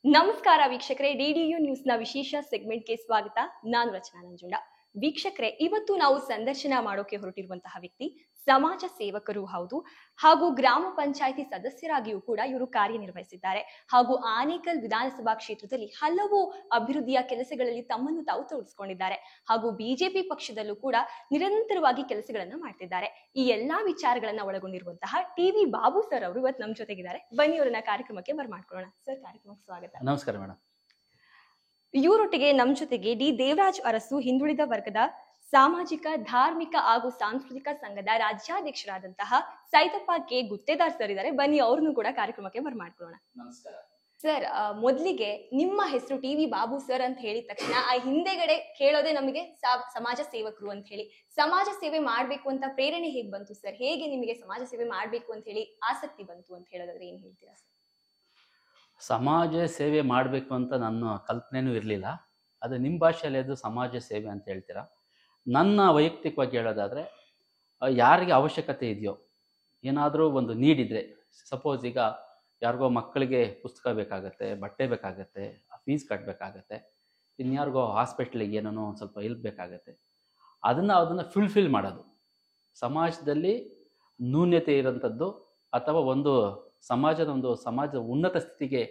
ನಮಸ್ಕಾರ ವೀಕ್ಷಕರೇ, ಡಿಡಿಯು ನ್ಯೂಸ್ನ ವಿಶೇಷ ಸೆಗ್ಮೆಂಟ್ಗೆ ಸ್ವಾಗತ. ನಾನು ರಚನಾ ನಂಜುಂಡ. ವೀಕ್ಷಕರೇ, ಇವತ್ತು ನಾವು ಸಂದರ್ಶನ ಮಾಡೋಕೆ ಹೊರಟಿರುವಂತಹ ವ್ಯಕ್ತಿ ಸಮಾಜ ಸೇವಕರು ಹೌದು, ಹಾಗೂ ಗ್ರಾಮ ಪಂಚಾಯಿತಿ ಸದಸ್ಯರಾಗಿಯೂ ಕೂಡ ಇವರು ಕಾರ್ಯನಿರ್ವಹಿಸಿದ್ದಾರೆ. ಹಾಗೂ ಆನೇಕಲ್ ವಿಧಾನಸಭಾ ಕ್ಷೇತ್ರದಲ್ಲಿ ಹಲವು ಅಭಿವೃದ್ಧಿಯ ಕೆಲಸಗಳಲ್ಲಿ ತಮ್ಮನ್ನು ತಾವು ತೊಡಗಿಸಿಕೊಂಡಿದ್ದಾರೆ. ಹಾಗೂ ಬಿಜೆಪಿ ಪಕ್ಷದಲ್ಲೂ ಕೂಡ ನಿರಂತರವಾಗಿ ಕೆಲಸಗಳನ್ನ ಮಾಡ್ತಿದ್ದಾರೆ. ಈ ಎಲ್ಲಾ ವಿಚಾರಗಳನ್ನ ಒಳಗೊಂಡಿರುವಂತಹ ಟಿವಿ ಬಾಬು ಸರ್ ಅವರು ಇವತ್ತು ನಮ್ಮ ಜೊತೆಗಿದ್ದಾರೆ. ಬನ್ನಿ ಅವರನ್ನ ಕಾರ್ಯಕ್ರಮಕ್ಕೆ ಬರ್ಮಾಡ್ಕೊಳ್ಳೋಣ. ಸರ್, ಕಾರ್ಯಕ್ರಮಕ್ಕೆ ಸ್ವಾಗತ. ನಮಸ್ಕಾರ ಮೇಡಮ್. ಇವರೊಟ್ಟಿಗೆ ನಮ್ಮ ಜೊತೆಗೆ ಡಿ ದೇವರಾಜ್ ಅರಸು ಹಿಂದುಳಿದ ವರ್ಗದ ಸಾಮಾಜಿಕ, ಧಾರ್ಮಿಕ ಹಾಗೂ ಸಾಂಸ್ಕೃತಿಕ ಸಂಘದ ರಾಜ್ಯಾಧ್ಯಕ್ಷರಾದಂತಹ ಸೈತಪ್ಪ ಕೆ ಗುತ್ತೇದಾರ್ ಸರ್ ಇದ್ದಾರೆ. ಬನ್ನಿ ಅವ್ರನ್ನು ಕೂಡ ಕಾರ್ಯಕ್ರಮಕ್ಕೆ ಬರ್ಮಾಡ್ಕೊಳ್ಳೋಣ. ನಮಸ್ಕಾರ ಸರ್, ಮೊದಲಿಗೆ ನಿಮ್ಮ ಹೆಸರು ಟಿವಿ ಬಾಬು ಸರ್ ಅಂತ ಹೇಳಿದ ತಕ್ಷಣ ಆ ಹಿಂದೆಗಡೆ ಕೇಳೋದೇ ನಮಗೆ ಸಮಾಜ ಸೇವಕರು ಅಂತ ಹೇಳಿ. ಸಮಾಜ ಸೇವೆ ಮಾಡ್ಬೇಕು ಅಂತ ಪ್ರೇರಣೆ ಹೇಗೆ ಬಂತು ಸರ್? ಹೇಗೆ ನಿಮಗೆ ಸಮಾಜ ಸೇವೆ ಮಾಡ್ಬೇಕು ಅಂತ ಹೇಳಿ ಆಸಕ್ತಿ ಬಂತು ಅಂತ ಹೇಳೋದಾದ್ರೆ ಏನ್ ಹೇಳ್ತೀರಾ ಸರ್? ಸಮಾಜ ಸೇವೆ ಮಾಡಬೇಕು ಅಂತ ನನ್ನ ಕಲ್ಪನೆನೂ ಇರಲಿಲ್ಲ. ಅದು ನಿಮ್ಮ ಭಾಷೆಯಲ್ಲಿ ಅದು ಸಮಾಜ ಸೇವೆ ಅಂತ ಹೇಳ್ತೀರಾ. ನನ್ನ ವೈಯಕ್ತಿಕವಾಗಿ ಹೇಳೋದಾದರೆ, ಯಾರಿಗೆ ಅವಶ್ಯಕತೆ ಇದೆಯೋ, ಏನಾದರೂ ಒಂದು ನೀಡಿದರೆ, ಸಪೋಸ್ ಈಗ ಯಾರಿಗೋ ಮಕ್ಕಳಿಗೆ ಪುಸ್ತಕ ಬೇಕಾಗತ್ತೆ, ಬಟ್ಟೆ ಬೇಕಾಗತ್ತೆ, ಫೀಸ್ ಕಟ್ಟಬೇಕಾಗತ್ತೆ, ಇನ್ಯಾರಿಗೋ ಹಾಸ್ಪಿಟ್ಲಿಗೆ ಏನೋ ಒಂದು ಸ್ವಲ್ಪ ಹೆಲ್ಪ್ ಬೇಕಾಗತ್ತೆ, ಅದನ್ನು ಫುಲ್ಫಿಲ್ ಮಾಡೋದು. ಸಮಾಜದಲ್ಲಿ ನ್ಯೂನ್ಯತೆ ಇರೋಂಥದ್ದು ಅಥವಾ ಒಂದು ಸಮಾಜದ ಉನ್ನತ ಸ್ಥಿತಿಗೆ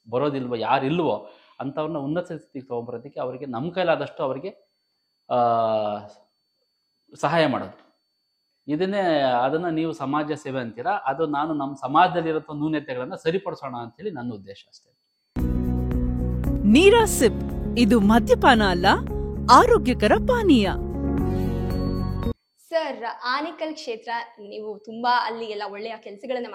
ಬರೋದಿಲ್ವೋ, ಯಾರಿಲ್ವೋ ಅಂಥವ್ರನ್ನ ಉನ್ನತ ಸ್ಥಿತಿಗೆ ತೊಗೊಂಬರೋದಕ್ಕೆ ಅವರಿಗೆ ನಮ್ಮ ಕೈಲಾದಷ್ಟು ಅವರಿಗೆ ಸಹಾಯ ಮಾಡೋದು. ಅದನ್ನು ನೀವು ಸಮಾಜ ಸೇವೆ ಅಂತೀರಾ. ಅದು ನಾನು ನಮ್ಮ ಸಮಾಜದಲ್ಲಿರೋ ನ್ಯೂನ್ಯತೆಗಳನ್ನು ಸರಿಪಡಿಸೋಣ ಅಂತೇಳಿ ನನ್ನ ಉದ್ದೇಶ ಅಷ್ಟೇ. ನೀರಾ ಸಿಪ್ ಇದು ಮದ್ಯಪಾನ ಅಲ್ಲ, ಆರೋಗ್ಯಕರ ಪಾನೀಯ. ಸರ್, ಆನೇಕಲ್ ಕ್ಷೇತ್ರ ನೀವು ತುಂಬಾ ಅಲ್ಲಿ ಎಲ್ಲ ಒಳ್ಳೆಯ ಕೆಲಸಗಳನ್ನ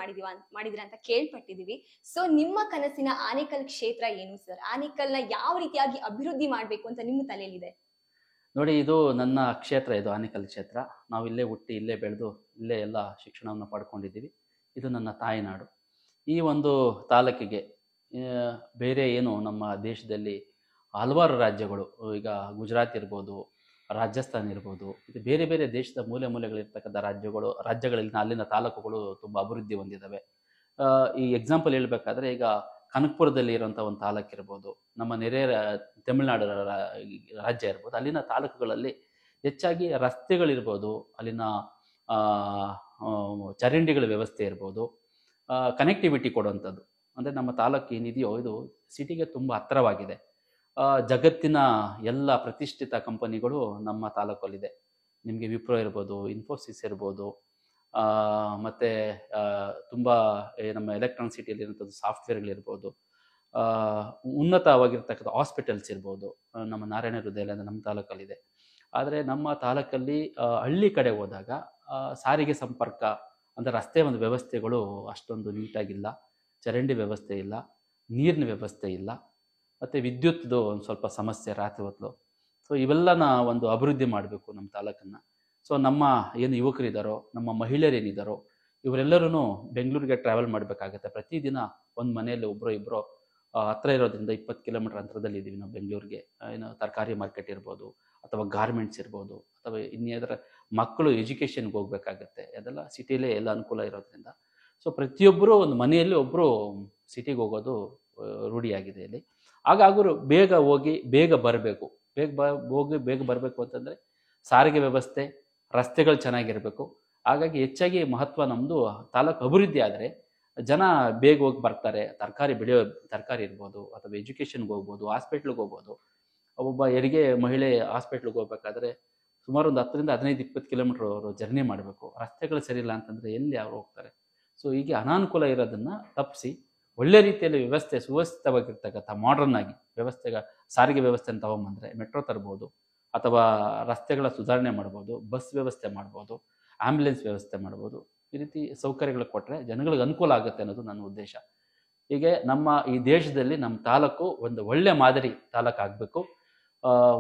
ಮಾಡಿದಿರ ಅಂತ ಕೇಳ್ಪಟ್ಟಿದೀವಿ. ಸೊ ನಿಮ್ಮ ಕನಸಿನ ಆನೇಕಲ್ ಕ್ಷೇತ್ರ ಏನು ಸರ್? ಆನೇಕಲ್ನ ಯಾವ ರೀತಿಯಾಗಿ ಅಭಿವೃದ್ಧಿ ಮಾಡ್ಬೇಕು ಅಂತ ನಿಮ್ಮ ತಲೆಯಲ್ಲಿದೆ? ನೋಡಿ, ಇದು ನನ್ನ ಕ್ಷೇತ್ರ, ಇದು ಆನೇಕಲ್ ಕ್ಷೇತ್ರ. ನಾವು ಇಲ್ಲೇ ಹುಟ್ಟಿ, ಇಲ್ಲೇ ಬೆಳೆದು, ಇಲ್ಲೇ ಎಲ್ಲ ಶಿಕ್ಷಣವನ್ನು ಪಡ್ಕೊಂಡಿದ್ದೀವಿ. ಇದು ನನ್ನ ತಾಯಿನಾಡು. ಈ ಒಂದು ತಾಲೂಕಿಗೆ ಬೇರೆ ಏನು ನಮ್ಮ ದೇಶದಲ್ಲಿ ಹಲವಾರು ರಾಜ್ಯಗಳು, ಈಗ ಗುಜರಾತ್ ಇರ್ಬೋದು, ರಾಜಸ್ಥಾನ್ ಇರ್ಬೋದು, ಇದು ಬೇರೆ ಬೇರೆ ದೇಶದ ಮೂಲೆಗಳಿರ್ತಕ್ಕಂಥ ರಾಜ್ಯಗಳಲ್ಲಿ ಅಲ್ಲಿನ ತಾಲೂಕುಗಳು ತುಂಬ ಅಭಿವೃದ್ಧಿ ಹೊಂದಿದ್ದಾವೆ. ಈ ಎಕ್ಸಾಂಪಲ್ ಹೇಳಬೇಕಾದ್ರೆ, ಈಗ ಕನಕಪುರದಲ್ಲಿ ಇರುವಂಥ ಒಂದು ತಾಲೂಕು ಇರ್ಬೋದು, ನಮ್ಮ ನೆರೆ ತಮಿಳುನಾಡು ರಾಜ್ಯ ಇರ್ಬೋದು, ಅಲ್ಲಿನ ತಾಲೂಕುಗಳಲ್ಲಿ ಹೆಚ್ಚಾಗಿ ರಸ್ತೆಗಳಿರ್ಬೋದು, ಅಲ್ಲಿನ ಚರಂಡಿಗಳ ವ್ಯವಸ್ಥೆ ಇರ್ಬೋದು, ಕನೆಕ್ಟಿವಿಟಿ ಕೊಡುವಂಥದ್ದು. ಅಂದರೆ ನಮ್ಮ ತಾಲೂಕು ಏನಿದೆಯೋ ಇದು ಸಿಟಿಗೆ ತುಂಬ ಹತ್ತಿರವಾಗಿದೆ. ಜಗತ್ತಿನ ಎಲ್ಲ ಪ್ರತಿಷ್ಠಿತ ಕಂಪನಿಗಳು ನಮ್ಮ ತಾಲೂಕಲ್ಲಿದೆ. ನಿಮಗೆ ವಿಪ್ರೋ ಇರ್ಬೋದು, ಇನ್ಫೋಸಿಸ್ ಇರ್ಬೋದು, ಮತ್ತು ತುಂಬ ನಮ್ಮ ಎಲೆಕ್ಟ್ರಾನಿಕ್ ಸಿಟಿಯಲ್ಲಿರುವಂಥದ್ದು ಸಾಫ್ಟ್ವೇರ್ಗಳಿರ್ಬೋದು, ಉನ್ನತವಾಗಿರ್ತಕ್ಕಂಥ ಹಾಸ್ಪಿಟಲ್ಸ್ ಇರ್ಬೋದು. ನಮ್ಮ ನಾರಾಯಣ ಹೃದಯ ನಮ್ಮ ತಾಲೂಕಲ್ಲಿದೆ. ಆದರೆ ನಮ್ಮ ತಾಲೂಕಲ್ಲಿ ಹಳ್ಳಿ ಕಡೆ ಹೋದಾಗ ಸಾರಿಗೆ ಸಂಪರ್ಕ ಅಂದರೆ ರಸ್ತೆ ಒಂದು ವ್ಯವಸ್ಥೆಗಳು ಅಷ್ಟೊಂದು ನೀಟಾಗಿಲ್ಲ, ಚರಂಡಿ ವ್ಯವಸ್ಥೆ ಇಲ್ಲ, ನೀರಿನ ವ್ಯವಸ್ಥೆ ಇಲ್ಲ, ಮತ್ತು ವಿದ್ಯುತ್ದು ಒಂದು ಸ್ವಲ್ಪ ಸಮಸ್ಯೆ ರಾತ್ರಿ ಹೊತ್ತು. ಸೊ ಇವೆಲ್ಲನ ಒಂದು ಅಭಿವೃದ್ಧಿ ಮಾಡಬೇಕು ನಮ್ಮ ತಾಲೂಕನ್ನು. ಸೊ ನಮ್ಮ ಏನು ಯುವಕರಿದ್ದಾರೋ, ನಮ್ಮ ಮಹಿಳೆಯರೇನಿದ್ದಾರೋ, ಇವರೆಲ್ಲರೂ ಬೆಂಗಳೂರಿಗೆ ಟ್ರಾವೆಲ್ ಮಾಡಬೇಕಾಗತ್ತೆ. ಪ್ರತಿದಿನ ಒಂದು ಮನೆಯಲ್ಲಿ ಒಬ್ಬರು ಇಬ್ಬರು ಹತ್ರ ಇರೋದ್ರಿಂದ 20 ಕಿಲೋಮೀಟರ್ ಅಂತರದಲ್ಲಿ ಇದ್ದೀವಿ ನಾವು ಬೆಂಗಳೂರಿಗೆ. ಏನು ತರಕಾರಿ ಮಾರ್ಕೆಟ್ ಇರ್ಬೋದು, ಅಥವಾ ಗಾರ್ಮೆಂಟ್ಸ್ ಇರ್ಬೋದು, ಅಥವಾ ಇನ್ನೇದರ ಮಕ್ಕಳು ಎಜುಕೇಷನ್ಗೆ ಹೋಗ್ಬೇಕಾಗತ್ತೆ. ಅದೆಲ್ಲ ಸಿಟಿಯಲ್ಲೇ ಎಲ್ಲ ಅನುಕೂಲ ಇರೋದ್ರಿಂದ ಸೊ ಪ್ರತಿಯೊಬ್ಬರು ಒಂದು ಮನೆಯಲ್ಲಿ ಒಬ್ಬರು ಸಿಟಿಗೆ ಹೋಗೋದು ರೂಢಿಯಾಗಿದೆ ಇಲ್ಲಿ. ಹಾಗಾದರೂ ಬೇಗ ಹೋಗಿ ಬೇಗ ಬರಬೇಕು. ಬೇಗ ಬರಬೇಕು ಅಂತಂದರೆ ಸಾರಿಗೆ ವ್ಯವಸ್ಥೆ, ರಸ್ತೆಗಳು ಚೆನ್ನಾಗಿರಬೇಕು. ಹಾಗಾಗಿ ಹೆಚ್ಚಾಗಿ ಮಹತ್ವ ನಮ್ಮದು ತಾಲೂಕು ಅಭಿವೃದ್ಧಿ ಆದರೆ ಜನ ಬೇಗ ಹೋಗಿ ಬರ್ತಾರೆ. ತರಕಾರಿ ಇರ್ಬೋದು, ಅಥವಾ ಎಜುಕೇಷನ್ಗೆ ಹೋಗ್ಬೋದು, ಹಾಸ್ಪಿಟ್ಲಿಗೆ ಹೋಗ್ಬೋದು. ಒಬ್ಬ ಹೆರಿಗೆ ಮಹಿಳೆ ಹಾಸ್ಪಿಟ್ಲಿಗೆ ಹೋಗ್ಬೇಕಾದ್ರೆ ಸುಮಾರು ಒಂದು 10ರಿಂದ 15-20 ಕಿಲೋಮೀಟ್ರ್ ಅವರು ಜರ್ನಿ ಮಾಡಬೇಕು. ರಸ್ತೆಗಳು ಸರಿಯಿಲ್ಲ ಅಂತಂದರೆ ಎಲ್ಲಿ ಅವ್ರು ಹೋಗ್ತಾರೆ? ಸೊ ಹೀಗೆ ಅನಾನುಕೂಲ ಇರೋದನ್ನು ತಪ್ಪಿಸಿ ಒಳ್ಳೆ ರೀತಿಯಲ್ಲಿ ಸುವ್ಯವಸ್ಥಿತವಾಗಿರ್ತಕ್ಕಂಥ ಮಾಡರ್ನ್ ಆಗಿ ಸಾರಿಗೆ ವ್ಯವಸ್ಥೆಯನ್ನು ತಗೊಂಬಂದರೆ ಮೆಟ್ರೋ ತರ್ಬೋದು, ಅಥವಾ ರಸ್ತೆಗಳ ಸುಧಾರಣೆ ಮಾಡ್ಬೋದು, ಬಸ್ ವ್ಯವಸ್ಥೆ ಮಾಡ್ಬೋದು, ಆ್ಯಂಬುಲೆನ್ಸ್ ವ್ಯವಸ್ಥೆ ಮಾಡ್ಬೋದು. ಈ ರೀತಿ ಸೌಕರ್ಯಗಳು ಕೊಟ್ಟರೆ ಜನಗಳಿಗೆ ಅನುಕೂಲ ಆಗುತ್ತೆ ಅನ್ನೋದು ನನ್ನ ಉದ್ದೇಶ. ಹೀಗೆ ನಮ್ಮ ಈ ದೇಶದಲ್ಲಿ ನಮ್ಮ ತಾಲೂಕು ಒಂದು ಒಳ್ಳೆ ಮಾದರಿ ತಾಲೂಕು ಆಗಬೇಕು.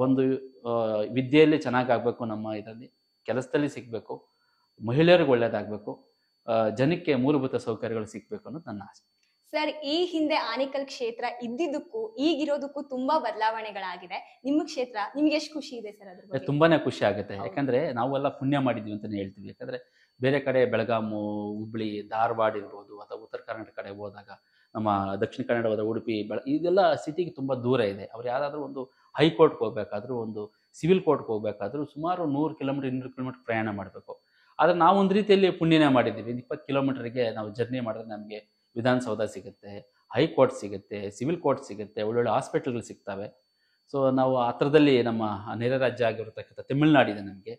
ಒಂದು ವಿದ್ಯೆಯಲ್ಲಿ ಚೆನ್ನಾಗಾಗಬೇಕು, ನಮ್ಮ ಇದರಲ್ಲಿ ಕೆಲಸದಲ್ಲಿ ಸಿಗಬೇಕು, ಮಹಿಳೆಯರಿಗೆ ಒಳ್ಳೇದಾಗಬೇಕು, ಜನಕ್ಕೆ ಮೂಲಭೂತ ಸೌಕರ್ಯಗಳು ಸಿಗಬೇಕು ಅನ್ನೋದು ನನ್ನ ಆಸೆ. ಸರ್, ಈ ಹಿಂದೆ ಆನೇಕಲ್ ಕ್ಷೇತ್ರ ಇದ್ದಿದ್ದಕ್ಕೂ ಈಗಿರೋದಕ್ಕೂ ತುಂಬಾ ಬದಲಾವಣೆಗಳಾಗಿದೆ. ನಿಮ್ಮ ಕ್ಷೇತ್ರ ನಿಮ್ಗೆ ಎಷ್ಟು ಖುಷಿ ಇದೆ ಸರ್? ಅದ್ರ ಬಗ್ಗೆ ತುಂಬಾನೇ ಖುಷಿ ಆಗುತ್ತೆ. ಯಾಕಂದ್ರೆ ನಾವೆಲ್ಲ ಪುಣ್ಯ ಮಾಡಿದ್ವಿ ಅಂತಾನೆ ಹೇಳ್ತೀವಿ. ಯಾಕಂದ್ರೆ ಬೇರೆ ಕಡೆ ಬೆಳಗಾಮು, ಹುಬ್ಳಿ, ಧಾರವಾಡ ಇರ್ಬೋದು, ಅಥವಾ ಉತ್ತರ ಕರ್ನಾಟಕ ಕಡೆ ಹೋದಾಗ ನಮ್ಮ ದಕ್ಷಿಣ ಕನ್ನಡ ಹೋದ ಉಡುಪಿ ಇದೆಲ್ಲ ಸಿಟಿಗೆ ತುಂಬ ದೂರ ಇದೆ. ಅವ್ರು ಯಾರಾದರೂ ಒಂದು ಹೈಕೋರ್ಟ್ಗೆ ಹೋಗ್ಬೇಕಾದ್ರೂ, ಒಂದು ಸಿವಿಲ್ ಕೋರ್ಟ್ಗೆ ಹೋಗ್ಬೇಕಾದ್ರೂ ಸುಮಾರು 100 ಕಿಲೋಮೀಟರ್ 200 ಕಿಲೋಮೀಟರ್ ಪ್ರಯಾಣ ಮಾಡಬೇಕು. ಆದರೆ ನಾವು ಒಂದು ರೀತಿಯಲ್ಲಿ ಪುಣ್ಯನೇ ಮಾಡಿದ್ದೀವಿ. 20 ಕಿಲೋಮೀಟರ್ಗೆ ನಾವು ಜರ್ನಿ ಮಾಡಿದ್ರೆ ನಮಗೆ ವಿಧಾನಸೌಧ ಸಿಗುತ್ತೆ, ಹೈಕೋರ್ಟ್ ಸಿಗುತ್ತೆ, ಸಿವಿಲ್ ಕೋರ್ಟ್ ಸಿಗುತ್ತೆ, ಒಳ್ಳೊಳ್ಳೆ ಹಾಸ್ಪಿಟಲ್ಗಳು ಸಿಗ್ತವೆ. ಸೊ ನಾವು ಹತ್ರದಲ್ಲಿ ನಮ್ಮ ನೆರೆ ರಾಜ್ಯ ಆಗಿರತಕ್ಕಂಥ ತಮಿಳ್ನಾಡಿದೆ ನಮಗೆ.